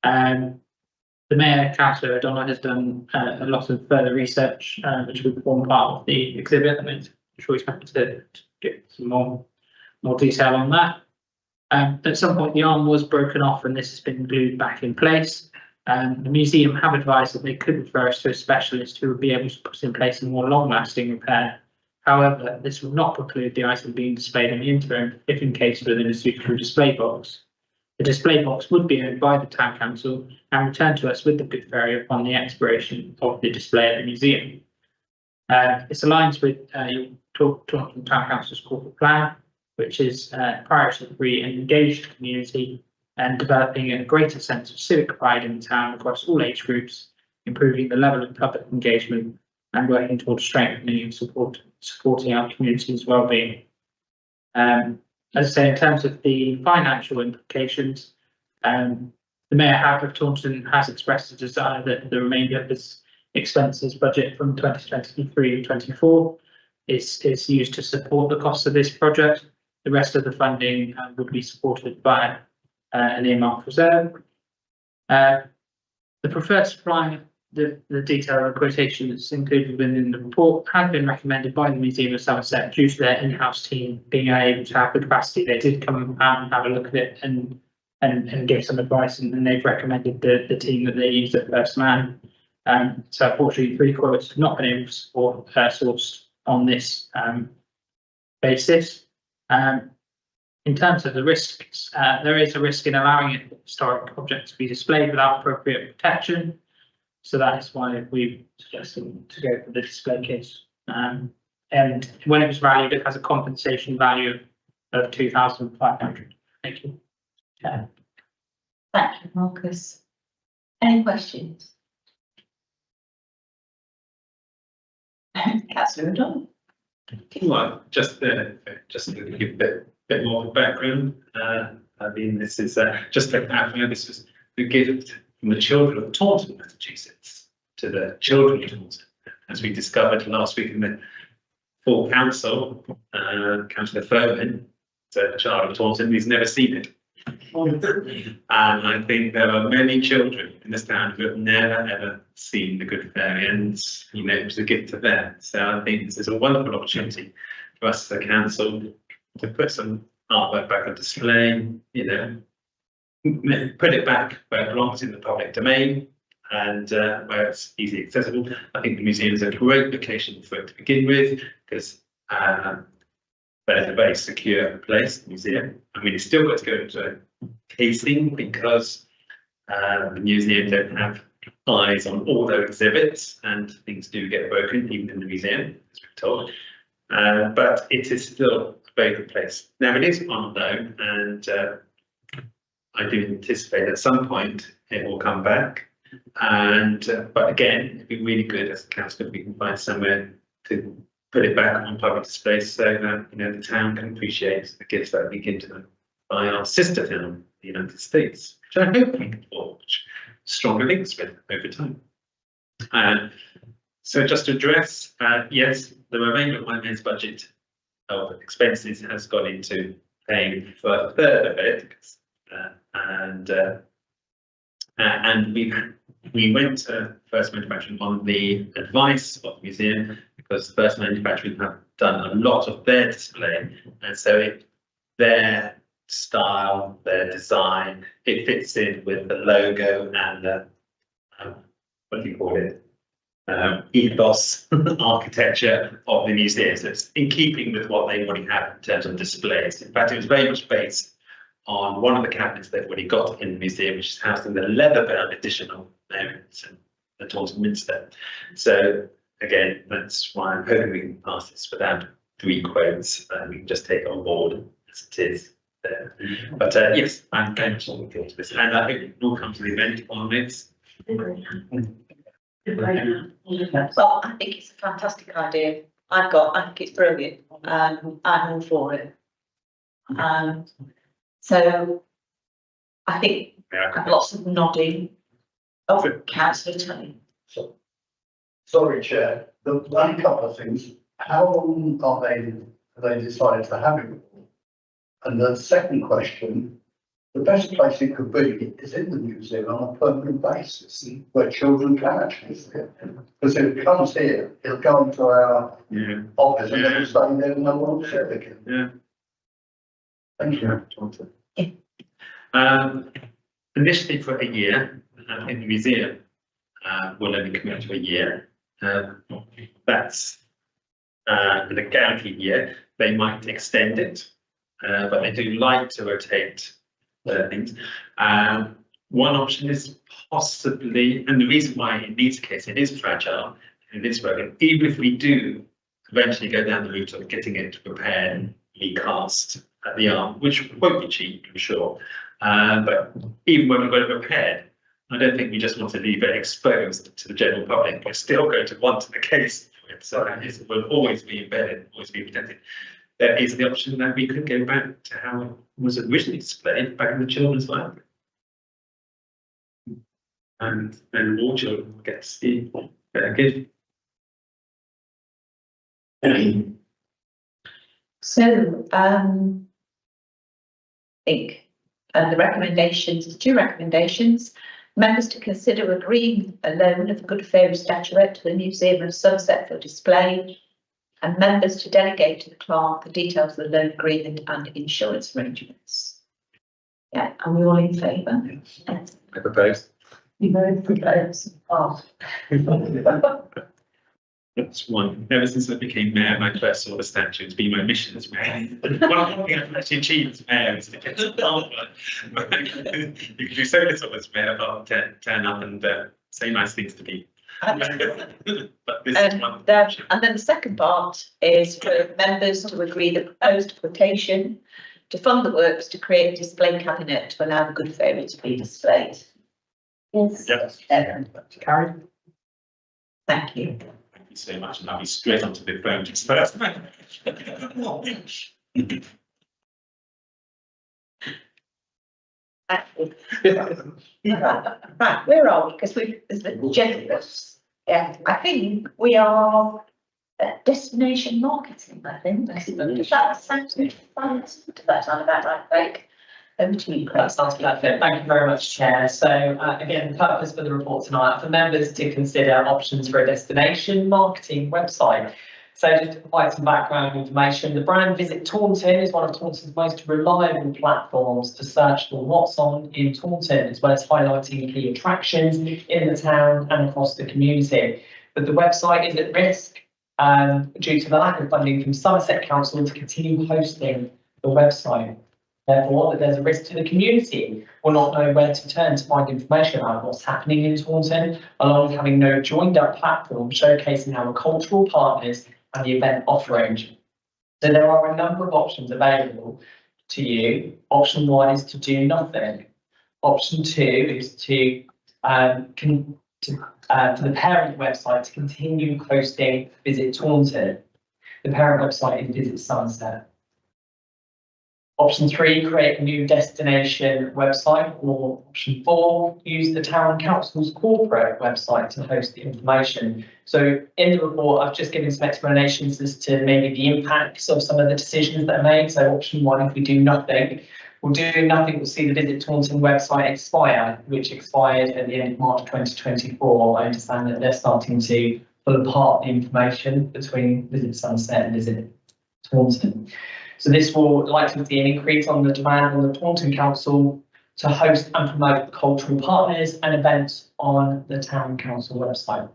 The Mayor, Councillor O'Donnell, has done a lot of further research, which will form part of the exhibit. I'm sure he's happy to get some more detail on that. At some point, the arm was broken off and this has been glued back in place. The museum have advised that they could refer us to a specialist who would be able to put in place a more long-lasting repair. However, this would not preclude the item being displayed in the interim if encased within a suitable display box. The display box would be owned by the Town Council and returned to us with the Good Fairy upon the expiration of the display at the museum. This aligns with Taunton Town Council's corporate plan, which is priority-free and engaged community and developing a greater sense of civic pride in the town across all age groups, improving the level of public engagement and working towards strengthening and supporting our community's well-being. As I say, in terms of the financial implications, the Mayor of Taunton has expressed a desire that the remainder of his expenses budget from 2023-24 is used to support the cost of this project. The rest of the funding would be supported by an earmarked reserve. The preferred supply, the detail of the quotation that's included within the report, had been recommended by the Museum of Somerset due to their in-house team being able to have the capacity. They did come out and have a look at it and give some advice, and they've recommended the team that they used at First Man. So unfortunately, 3 quotes have not been able to support sourced on this basis. In terms of the risks, there is a risk in allowing a historic object to be displayed without appropriate protection. So that is why we suggested to go for the display case. And when it was valued, it has a compensation value of 2,500. Thank you. Thank you, Marcus. Any questions? Councillor O'Donnell. Well, just to give a bit more of a background, I mean, this is just to clarify, this was the gift from the children of Taunton, Massachusetts, to the children of Taunton. As we discovered last week in the full council, Councillor Furman, a child of Taunton, who's never seen it. And I think there are many children in this town who have never ever seen the Good Fairy, and you know, it was a gift to them. So I think this is a wonderful opportunity for us as a council to put some artwork back on display, you know, put it back where it belongs in the public domain and where it's easily accessible. I think the museum is a great location for it to begin with, because but it's a very secure place, the museum. I mean, it's still got to go into casing because the museum don't have eyes on all those exhibits and things do get broken, even in the museum, as we're told. But it is still a very good place. Now, it is on loan, and I do anticipate at some point it will come back. And but again, it'd be really good as a council if we can find somewhere to put it back on public display so that, you know, the town can appreciate the gifts that we give to them by our sister town, the United States, which I hope we can forge stronger links with over time. So just to address, yes, the remainder of my mayor's budget of expenses has gone into paying for a third of it, and we went to First Manufacturing on the advice of the museum, because First Manufacturing have done a lot of their display, and so their style, their design, it fits in with the logo and the what do you call it? Ethos architecture of the museum. So it's in keeping with what they already have in terms of displays. In fact, it was very much based on one of the cabinets they've already got in the museum, which is housed in the leather-bound edition of the Taunton Minster. So again, that's why I'm hoping we can pass this without 3 quotes, and we can just take it on board as it is there. But yes, I'm very much looking forward to this, and I hope you'll come to the event on this. Well, I think it's a fantastic idea. I think it's brilliant. I'm all for it. So I think lots of nodding. Oh, Councillor Tully. Sorry, Chair, the one couple of things, how long have they decided to have it? And the second question, the best place it could be is in the museum on a permanent basis, where children can actually see it. Because if it comes here, it'll go into our office and it'll stay there and no one will see it again. Yeah. Thank you. Initially for a year, in the museum, will only commit to a year. That's in a guaranteed year. They might extend it, but they do like to rotate things. One option is possibly, and the reason why it needs a case, it is fragile, it is broken, even if we do eventually go down the route of getting it repaired and recast at the arm, which won't be cheap, I'm sure. But even when we've got it repaired, I don't think we just want to leave it exposed to the general public. We're still going to want a case for it, so it will always be embedded, always be protected. There is the option that we could go back to how it was originally displayed back in the children's library. And more children will get to see better gift. So, I think the recommendations, 2 recommendations. Members to consider agreeing a loan of the Good Fairy statuette to the Museum of Somerset for display, and members to delegate to the clerk the details of the loan agreement and insurance arrangements. Yeah, are we all in favour? Yes. I propose. You both propose. Oh. That's one. Ever since I became mayor, my first saw the statue. It's been my mission as mayor. One thing I've actually achieved as mayor is to get to the parliament. You can do so little as mayor, but turn up and say nice things to people. But this is one. And then the second part is for members to agree the proposed quotation to fund the works to create a display cabinet to allow the Good Fairy to be displayed. Yes. Yep. Carried. Thank you. Thank you so much, and I'll be straight onto the phone just first. Right, we're on because there's the generous. Yeah, I think we are destination marketing. I think does that sound about right, Craig? Over to you, Craig. That sounds perfect. Thank you very much, Chair. So again, the purpose for the report tonight for members to consider options for a destination marketing website. So just to provide some background information, the brand Visit Taunton is one of Taunton's most reliable platforms to search for what's on in Taunton, as well as highlighting key attractions in the town and across the community. But the website is at risk due to the lack of funding from Somerset Council to continue hosting the website. Therefore, that there's a risk to the community will not know where to turn to find information about what's happening in Taunton, along with having no joined up platform showcasing our cultural partners and the event offering. So there are a number of options available to you. Option 1 is to do nothing. Option 2 is to for the parent website to continue hosting Visit Taunton. The parent website is Visit Somerset. Option 3, create a new destination website, or option 4, use the town council's corporate website to host the information. So in the report, I've just given some explanations as to maybe the impacts of some of the decisions that are made. So option 1, if we do nothing, we'll see the Visit Taunton website expire, which expired at the end of March 2024. I understand that they're starting to pull apart the information between Visit Somerset and Visit Taunton. So this will likely be an increase on the demand on the Taunton Council to host and promote cultural partners and events on the Town Council website.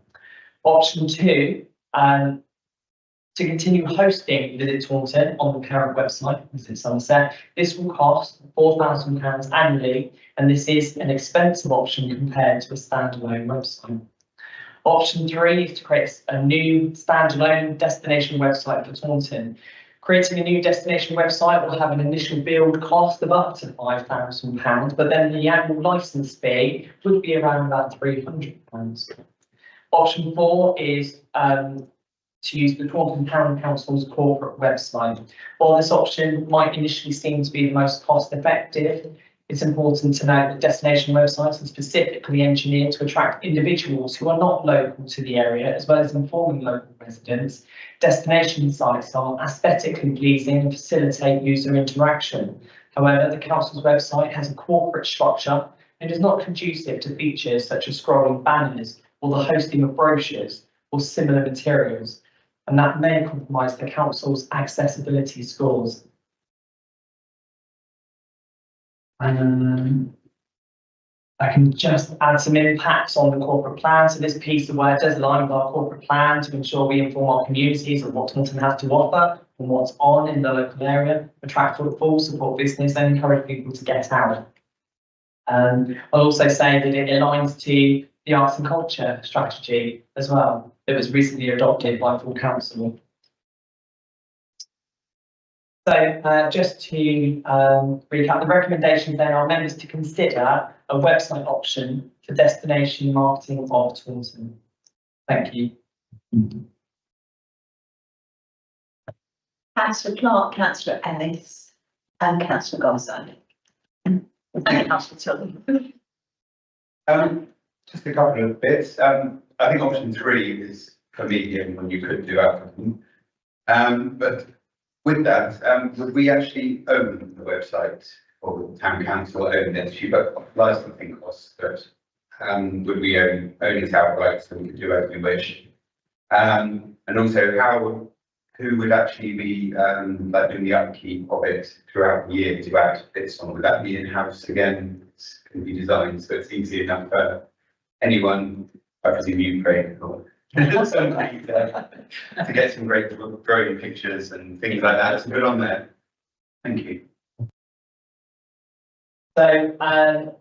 Option 2, to continue hosting Visit Taunton on the current website, Visit Somerset. This will cost £4,000 annually, and this is an expensive option compared to a standalone website. Option 3 is to create a new standalone destination website for Taunton. Creating a new destination website will have an initial build cost of up to £5,000, but then the annual licence fee would be around about £300. Option 4 is to use the Taunton Town Council's corporate website. While this option might initially seem to be the most cost effective, it's important to note that destination websites are specifically engineered to attract individuals who are not local to the area, as well as informing local residents. Destination sites are aesthetically pleasing and facilitate user interaction. However, the council's website has a corporate structure and is not conducive to features such as scrolling banners or the hosting of brochures or similar materials, and that may compromise the council's accessibility scores. I can just add some impacts on the corporate plan. So this piece of work does align with our corporate plan to ensure we inform our communities of what Taunton has to offer and what's on in the local area, attract footfall, support business and encourage people to get out. I'll also say that it aligns to the arts and culture strategy as well. It was recently adopted by full council. So just to recap, the recommendations then are members to consider a website option for destination marketing of Taunton. Thank you. Councillor Clark, Councillor Ellis and Councillor Gosson. And Councillor Tilly. Just a couple of bits. I think option 3 is for me the one you could do outcome. But with that, would we actually own the website, or the town council own it? You've got licensing costs, but would we own it outright so we could do as we wish? And also, who would actually be like doing the upkeep of it throughout the year to add bits on? Would that be in-house again? It can be designed so it's easy enough for anyone, I presume Ukraine, or somebody to get some great growing pictures and things like that to put on there. Thank you. So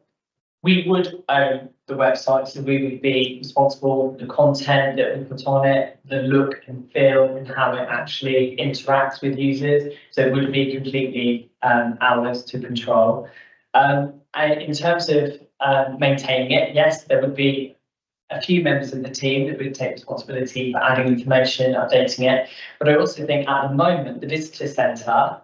we would own the website, so we would be responsible for the content that we put on it, the look and feel and how it actually interacts with users. So it would be completely ours to control. And in terms of maintaining it, yes, there would be a few members of the team that would take responsibility for adding information, updating it. But I also think at the moment, the visitor centre,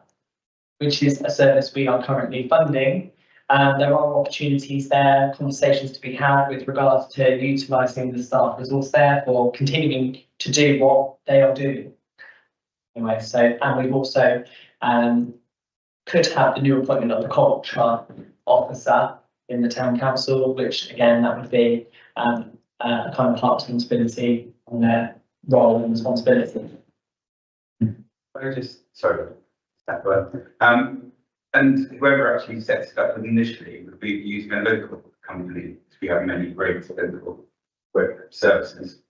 which is a service we are currently funding, there are opportunities there, conversations to be had with regards to utilising the staff resource there for continuing to do what they are doing. Anyway, so, and we've also could have the new appointment of the culture officer in the town council, which again, that would be a kind of part responsibility on their role and responsibility. I just, sorry, that word. And whoever actually sets it up initially would be using a local company, because we have many great local web services.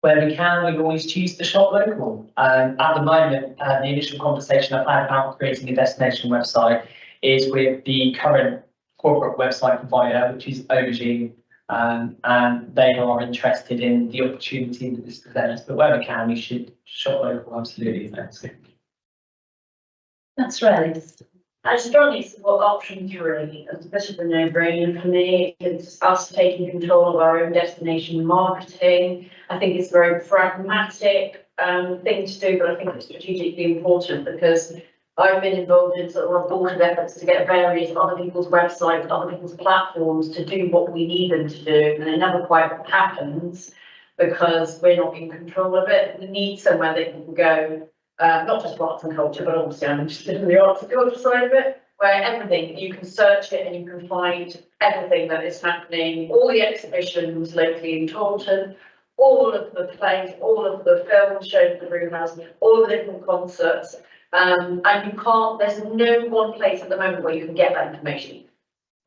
Where we can, we always choose to shop local. At the moment, the initial conversation I've had about creating a destination website is with the current corporate website provider, which is Aubergine, and they are interested in the opportunity that this presents. But where we can, we should shop local, absolutely. That's right. I strongly support option 3, as a bit of a no-brainer for me. It's us taking control of our own destination marketing. I think it's a very pragmatic thing to do, but I think it's strategically important because I've been involved in sort of a board of efforts to get various other people's websites, other people's platforms to do what we need them to do, and it never quite happens because we're not in control of it. We need somewhere that can go. Not just arts and culture, but obviously I'm interested in the arts and culture side of it. where everything, you can search it and you can find everything that is happening, all the exhibitions locally in Taunton, all of the plays, all of the films shown at the Room House, all of the different concerts. And you can't, there's no one place at the moment where you can get that information.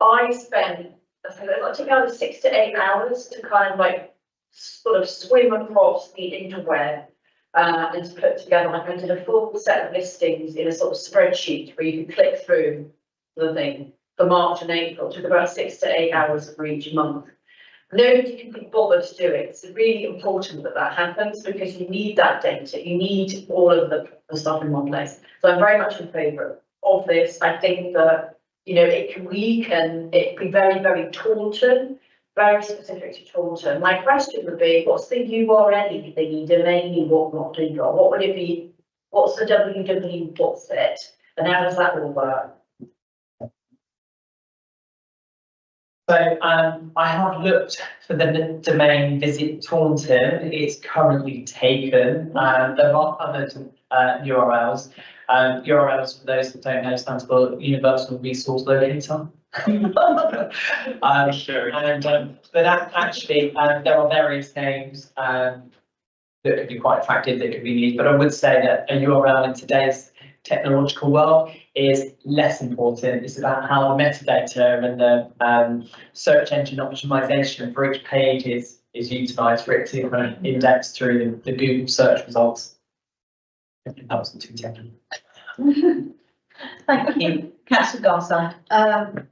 I spent, it took me 6 to 8 hours to kind of like sort of swim across the interweb and to put together, like I did a full set of listings in a sort of spreadsheet where you can click through the thing for March and April. It took about 6 to 8 hours for each month. Nobody can be bothered to do it. It's really important that that happens because you need that data. You need all of the stuff in one place. So I'm very much in favour of this. I think that, you know, it can be very, very Taunton, very specific to Taunton. My question would be, what's the URL thingy, domain, what do you got? What would it be? What's the www, what's it? And how does that all work? So I have looked for the domain Visit Taunton. It's currently taken. There are other URLs. URLs, for those that don't know, stands for Universal Resource Locator. But actually, there are various names that could be quite attractive that could be used. But I would say that a URL in today's technological world is less important. It's about how the metadata and the search engine optimization for each page is utilised for it to kind of index through the Google search results. That wasn't too technical. Thank you. Councillor Garside.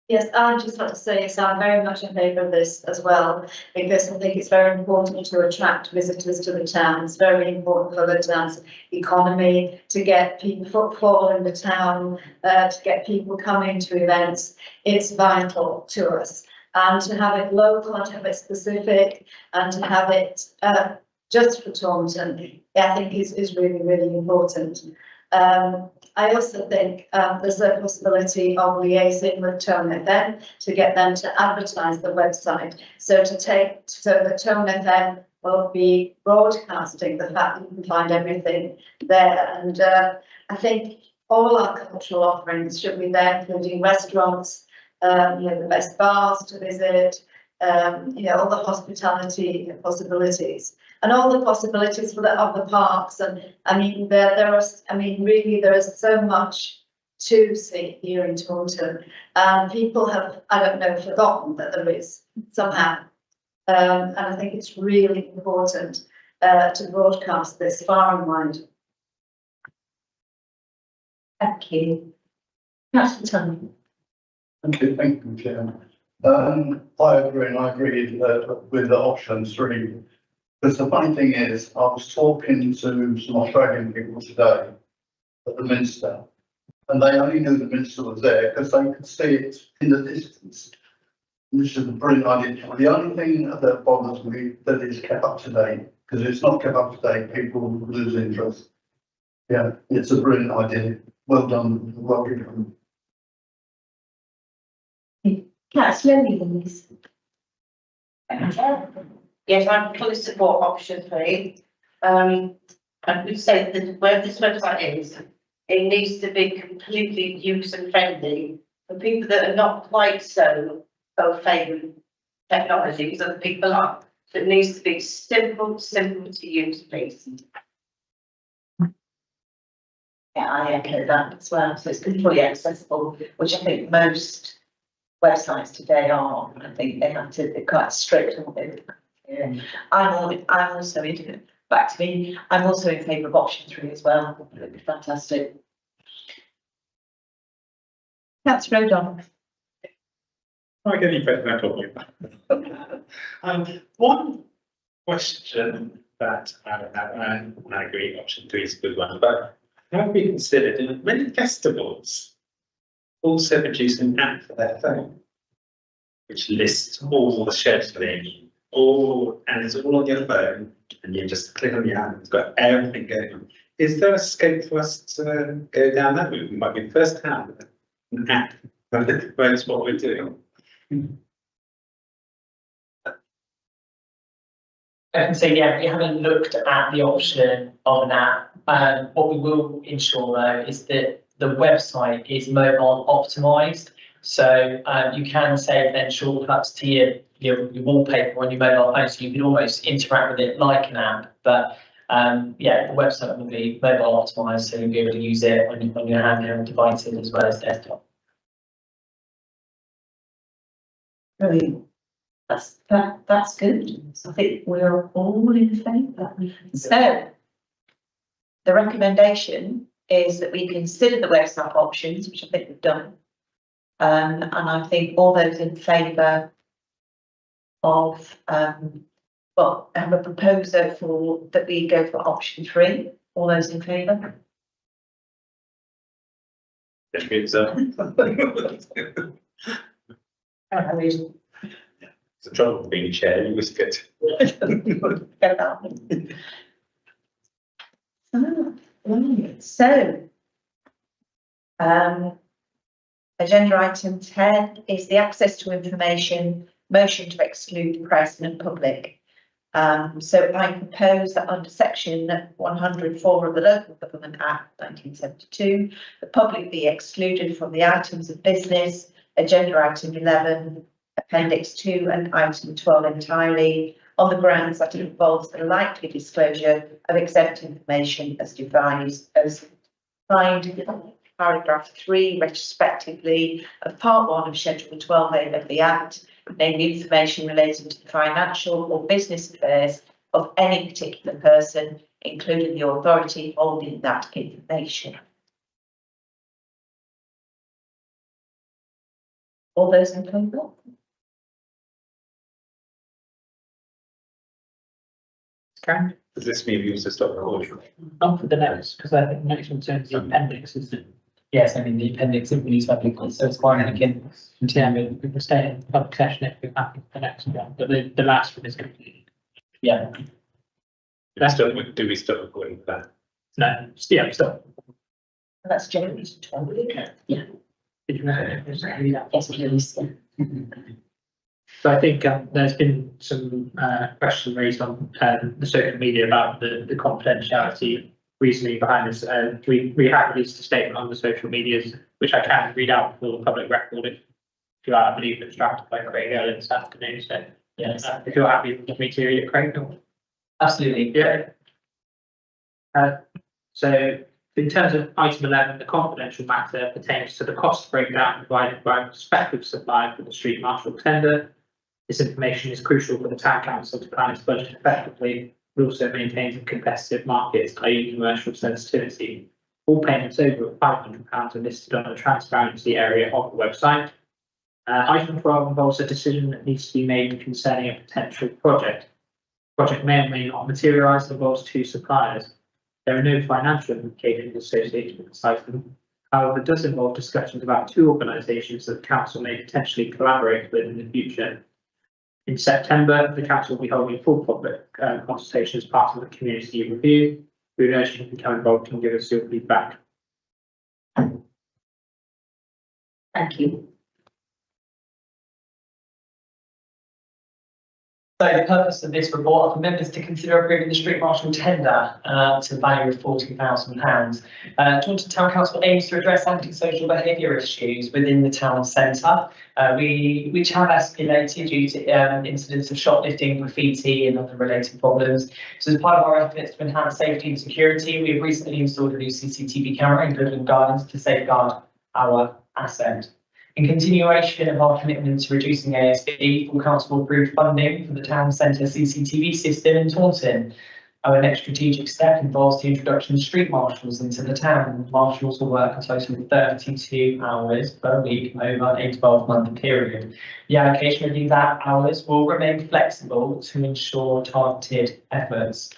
Yes, I'd just like to say, yes, I'm very much in favour of this as well, because I think it's very important to attract visitors to the town. It's very important for the town's economy, to get people footfall in the town, to get people coming to events. It's vital to us. And to have it local and to have it specific and to have it just for Taunton, I think is really, really important. I also think there's a possibility of liaising with Tone FM to get them to advertise the website. So that Tone FM will be broadcasting the fact that you can find everything there. And I think all our cultural offerings should be there, including restaurants, the best bars to visit, all the hospitality possibilities. And all the possibilities of the parks, and I mean there is so much to see here in Taunton. People have, I don't know, forgotten that there is somehow, and I think it's really important to broadcast this far and wide. Thank you. Councillor Tunny. Thank you, Chair. I agree, and I agree with the option 3. Because the funny thing is, I was talking to some Australian people today at the Minster, and they only knew the Minster was there because they could see it in the distance, which is a brilliant idea. The only thing that bothers me that is kept up to date, because if it's not kept up to date, people will lose interest. Yeah, it's a brilliant idea. Well done, well done. Councillor Lees. Yes, I fully support option 3. I would say that where this website is, it needs to be completely user friendly for people that are not quite so favouring technology as other people are. So it needs to be simple to use, please. Yeah, I echo that as well. So it's fully accessible, which I think most websites today are. I think they have to be quite strict on it. Yeah. I'm also in I'm also in favour of option 3 as well. It would be fantastic. Councillor O'Donnell. I get any better talking about. One question that I would have, and I agree, option 3 is a good one, but have we considered many festivals also produce an app for their phone, which lists all the scheduling, and it's all on your phone, and you just click on the app, it's got everything going on. Is there a scope for us to go down that route? We might be first to have an app that promotes what we're doing. I can say, yeah, we haven't looked at the option of an app. What we will ensure though is that the website is mobile optimized. So you can save then shortcuts to your wallpaper on your mobile phone, so you can almost interact with it like an app. But yeah, the website will be mobile optimized, so you'll be able to use it on your handheld devices as well as desktop. Brilliant. That's good. I think we're all in favour. So the recommendation is that we consider the website options, which I think we've done. And I think all those in favour of, well, have a proposal for that we go for option 3. All those in favour? That means, the trouble with being chair, you always get. So, agenda item 10 is the access to information motion to exclude the press and public. So I propose that under section 104 of the Local Government Act 1972, the public be excluded from the items of business, agenda item 11, appendix 2 and item 12 entirely, on the grounds that it involves the likely disclosure of exempt information as defined in paragraph 3 retrospectively of part 1 of schedule 12A of the Act, namely information relating to the financial or business affairs of any particular person, including the authority holding that information. All those in favour? Karen? Does this mean we also stop recording? Not for the next, because I think the next one turns the appendix, isn't it? Yes, I mean, the appendix simply needs to be, so it's fine, and again, Yeah, we can stay in public session if we're happy for the next one, but the last one is completely. yeah. Do we stop recording for that? No, yeah, stop. That's generally 12. Yeah. Did you read that? Yes, please. So I think there's been some questions raised on the social media about the confidentiality reasoning behind this. We have released a statement on the social medias, which I can read out for the public record if you like. I believe it's drafted by Craig earlier this afternoon. So Yes, if you're happy with me to read it, Craig. absolutely. Yeah. So in terms of item 11, the confidential matter pertains to the cost breakdown provided by a prospective supplier for the street marshal tender. This information is crucial for the town council to plan its budget effectively, but also maintains a competitive market, i.e. commercial sensitivity. All payments over £500 are listed on the transparency area of the website. Item 12 involves a decision that needs to be made concerning a potential project. The project may or may not materialise and involves 2 suppliers. There are no financial implications associated with this item. However, it does involve discussions about 2 organisations that the council may potentially collaborate with in the future. In September, the council will be holding a full public consultation as part of the community review. We would urge you to become involved and give us your feedback. Thank you. So the purpose of this report are for members to consider approving the street marshal tender to the value of £40,000. Taunton Town Council aims to address antisocial behaviour issues within the town centre, which have escalated due to incidents of shoplifting, graffiti and other related problems. So as part of our efforts to enhance safety and security, we have recently installed a new CCTV camera in Goodland Gardens to safeguard our asset. In continuation of our commitment to reducing ASB, full council approved funding for the town centre CCTV system in Taunton. Our next strategic step involves the introduction of street marshals into the town. Marshals will work a total of 32 hours per week over a 12-month period. The allocation of these hours will remain flexible to ensure targeted efforts.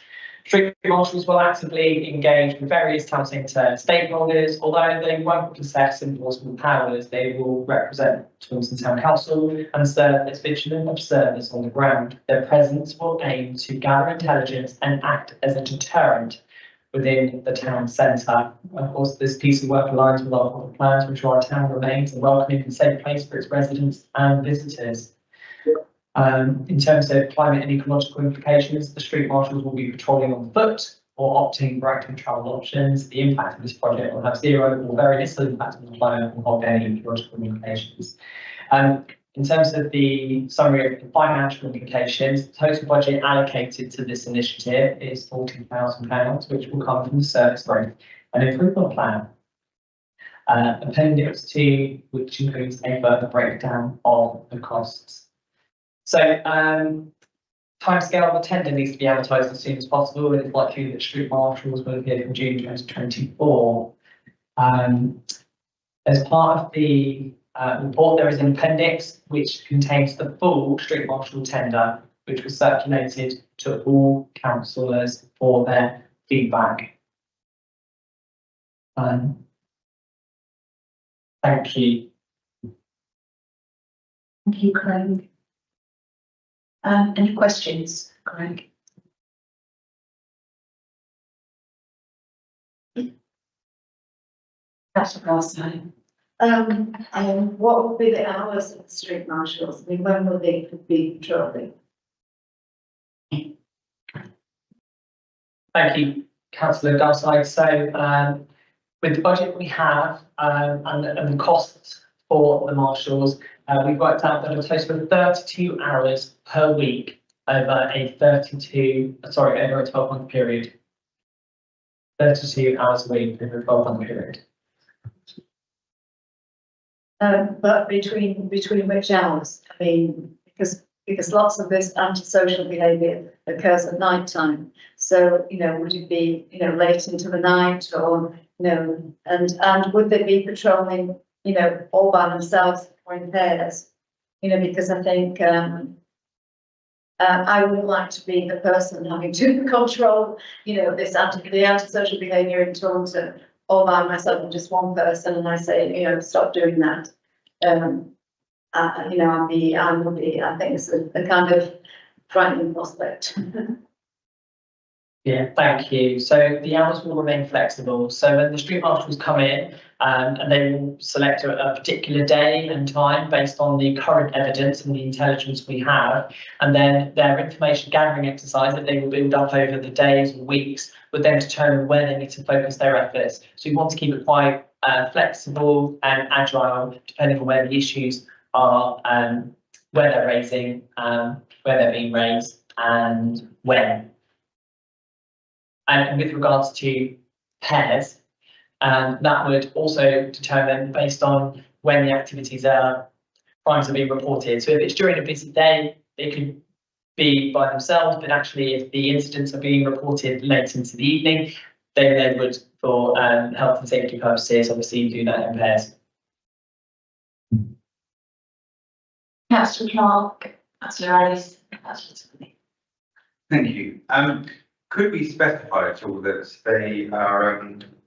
Street marshals will actively engage with various town centre stakeholders. Although they won't possess enforcement powers, they will represent Taunton Town Council and serve as vigilant observers on the ground. Their presence will aim to gather intelligence and act as a deterrent within the town centre. Of course, this piece of work aligns with our public plan to ensure our town remains a welcoming and safe place for its residents and visitors. In terms of climate and ecological implications, the street marshals will be patrolling on foot or opting for active travel options. The impact of this project will have zero or very little impact on the climate and hold any ecological implications. In terms of the summary of the financial implications, the total budget allocated to this initiative is £40,000, which will come from the service growth and improvement plan. Appendix 2, which includes a further breakdown of the costs. So, timescale of the tender needs to be advertised as soon as possible, and it's likely that street marshals will appear from June 2024. As part of the report, there is an appendix which contains the full street marshal tender, which was circulated to all councillors for their feedback. Thank you. Thank you, Craig. Any questions, Craig? That's what I was saying. And what would be the hours of the street marshals? I mean, when will they be patrolling? Thank you, Councillor Dowside. So, with the budget we have and the costs for the marshals, we've worked out that a total of 32 hours per week over a 12-month period. 32 hours a week over a 12-month period. But between which hours? I mean, because lots of this antisocial behaviour occurs at night time. So, you know, would it be, you know, late into the night, or, you know, and would they be patrolling, you know, all by themselves or in pairs? You know, because I think I would like to be the person having to control, you know, the antisocial behaviour in Taunton all by myself and just one person, and I say, you know, stop doing that. You know, I think it's a kind of frightening prospect. Yeah, thank you. So the hours will remain flexible. So when the street marshals come in, and they will select a particular day and time based on the current evidence and the intelligence we have, and then their information gathering exercise that they will build up over the days and weeks would then determine where they need to focus their efforts. So we want to keep it quite flexible and agile, depending on where the issues are, where they're raising, where they're being raised, and when. And with regards to pairs, that would also determine based on when the activities crimes are being reported. So if it's during a busy day, it could be by themselves, but actually if the incidents are being reported late into the evening, then they would, for health and safety purposes, obviously do that in pairs. Councillor Clark, Councillor Alice, Councillor Tiffany. Thank you. Could we specify at all that they are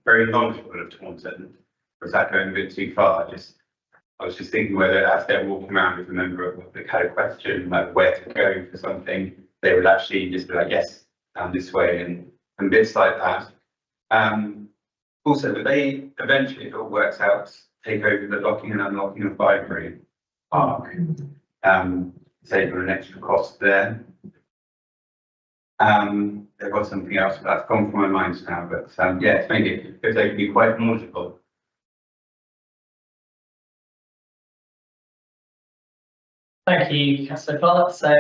very knowledgeable of Taunton? Or is that going a bit too far? I was just thinking whether as they're walking around with a member of the had a question, like where to go for something, they would actually just be like, yes, down this way, and bits like that. Also, would they eventually, if it all works out, take over the locking and unlocking of Bibury Park, save on an extra cost there? There was something else, but that's gone from my mind now, but yeah, it's maybe if they could be quite knowledgeable. Thank you, Councillor Clark. So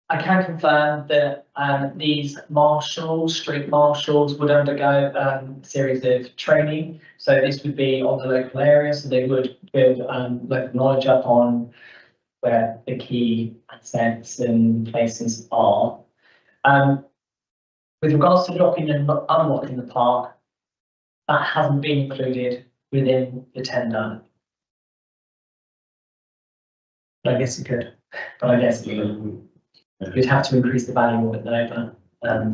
I can confirm that these street marshals would undergo a series of training. So this would be on the local area, so they would build local knowledge up on where the key assets and places are. With regards to locking and unlocking the park, that hasn't been included within the tender. But I guess it could. But I guess you'd have to increase the value of it though, but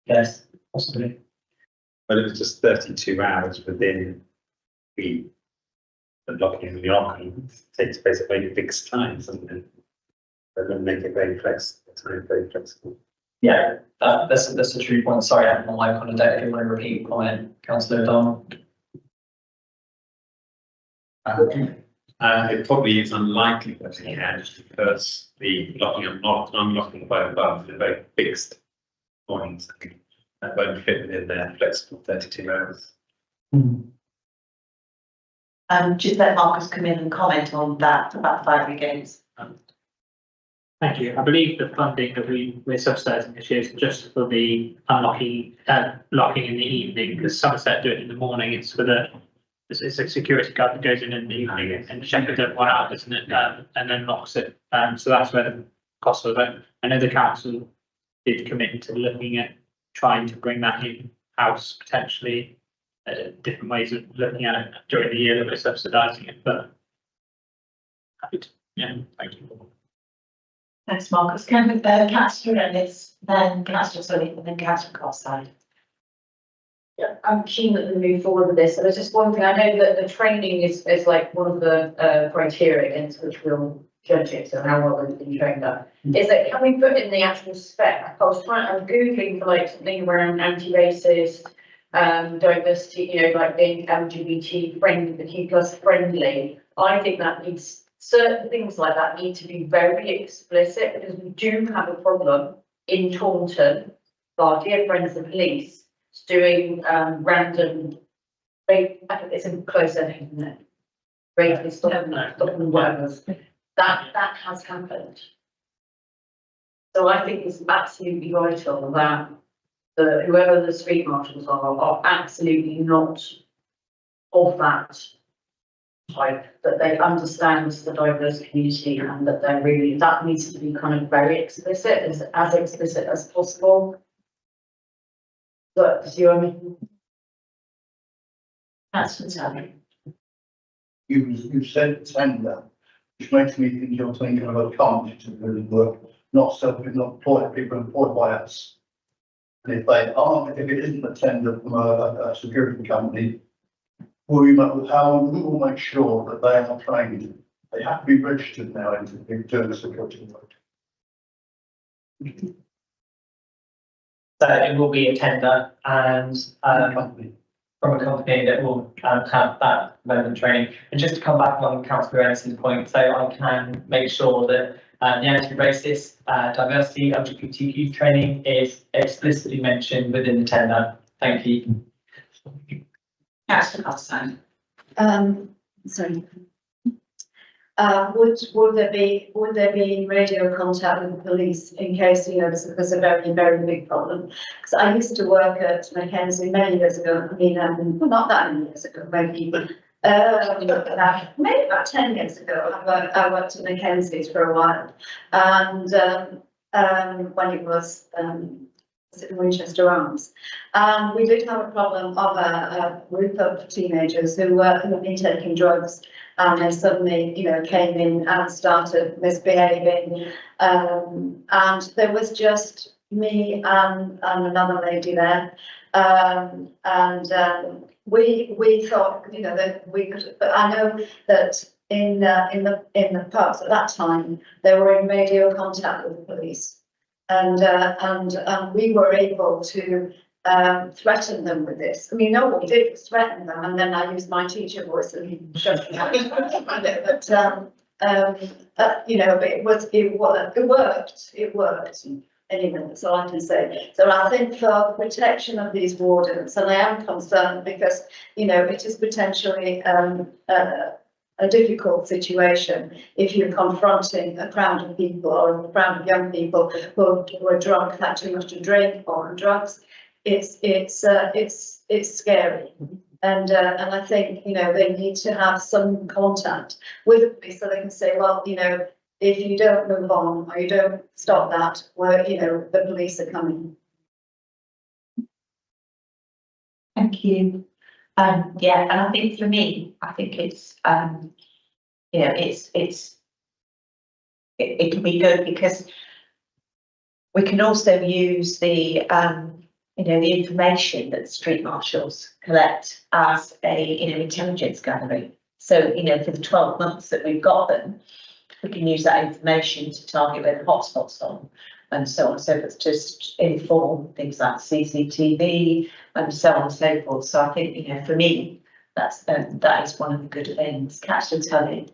yes, possibly. Well, it was just 32 hours within the locking and the unlocking. Takes place at very fixed times, doesn't it? But then make it very flexible, very flexible. Yeah, that's a true point. Sorry, I have my mic on. I don't know if you want to repeat your comment, Councillor O'Donnell. It probably is unlikely that they can, because the locking and unlocking by above is very fixed points. That won't fit within their flexible 32 hours. Just let Marcus come in and comment on that about fire brigades. Thank you. I believe the funding that we're subsidising this year is just for the unlocking, locking in the evening, because Somerset do it in the morning. It's for it's a security guard that goes in the evening and Shepherd don't want out, isn't it? And then locks it. So that's where the cost of it. I know the council did commit to looking at trying to bring that in house potentially, different ways of looking at it during the year that we're subsidising it. But yeah, thank you. Thanks, Marcus. Can we, Councillor Ennis, then Councillor Sully, and then Councillor Crosside. Yeah, I'm keen that we move forward with this. So there's just one thing, I know that the training is like one of the criteria against which we'll judge it, so how well we've been trained up. Is that, can we put in the actual spec? I was Googling for like something around anti-racist, diversity, you know, like being LGBT friendly, the Q plus friendly. I think that needs, certain things like that need to be very explicit, because we do have a problem in Taunton, our dear friends the police, doing random, it's a closer name, isn't it? Rapist, whatever. That has happened. So I think it's absolutely vital that whoever the street marshals are absolutely not of that type, that they understand the diverse community, and that they're really, that needs to be kind of very explicit, as explicit as possible. But, you know what I mean? That's what's happening. You said tender, which makes me think you're thinking of a company to really work, not employed people employed by us. And if they aren't, if it isn't a tender from a security company, we will make sure that they are trained. They have to be registered now into doing security work. So it will be a tender and Company. from a company that will have that relevant training. And just to come back on Councillor Ennis's point, so I can make sure that the anti-racist, diversity, LGBTQ training is explicitly mentioned within the tender. Thank you. Councillor Crosside. Sorry. Would there be radio contact with the police in case, you know, there's a very, very big problem? Because I used to work at Mackenzie many years ago. I mean, well, not that many years ago, maybe about 10 years ago. I worked at Mackenzie's for a while, and when it was Winchester Arms, and we did have a problem of a group of teenagers who had been taking drugs, and they suddenly, you know, came in and started misbehaving, and there was just me and another lady there, and we thought, you know, that we could, but I know that in the pubs at that time they were in radio contact with the police. And we were able to threaten them with this. I mean, no, what we did was threaten them, and then I used my teacher voice and shut them out. But you know, it worked. Anyway, that's all I can say. So I think for protection of these wardens, and I am concerned because, you know, it is potentially a difficult situation if you're confronting a crowd of people or a crowd of young people who are drunk, had too much to drink, or on drugs. It's scary, and I think, you know, they need to have some contact with the police so they can say, well, you know, if you don't move on or you don't stop that, well, you know, the police are coming. Thank you. Yeah, and I think for me, I think it's, you know, it can be good because we can also use the, you know, the information that the street marshals collect as a, you know, intelligence gathering. So, you know, for the 12 months that we've got them, we can use that information to target where the hotspots are and so on. So it's just inform things like CCTV and so on and so forth. So I think, you know, for me, that is one of the good things. Councillor Tully.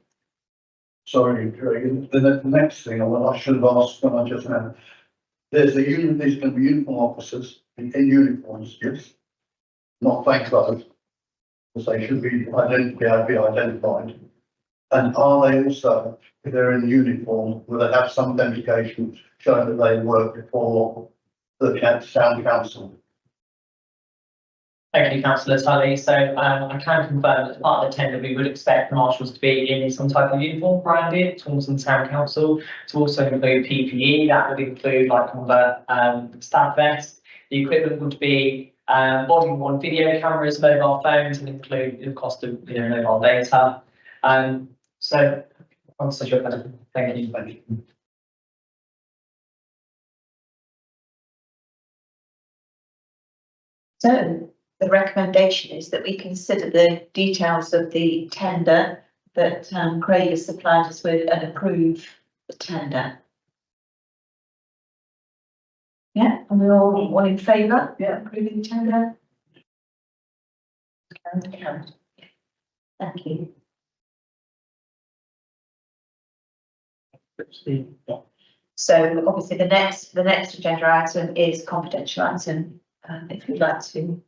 Sorry, Craig. The next thing I should have asked when I just had, there's going to be uniform officers in uniforms, yes, not plain clothes, because they should be identified. And are they also, if they're in uniform, will they have some identification showing that they work for the town council? Thank you, councillor Tully. So I can confirm that as part of the tender, we would expect the marshals to be in some type of uniform branded towards the town council, to also include PPE. That would include like staff vests. The equipment would be body-worn video cameras, mobile phones, and include the cost of mobile data. So answer your question. Thank you. Thank you. So the recommendation is that we consider the details of the tender that Craig has supplied us with and approve the tender. Yeah, and we're all in favour? Yeah, approving the tender? Thank you. So obviously the next agenda item is confidential item, if you'd like to.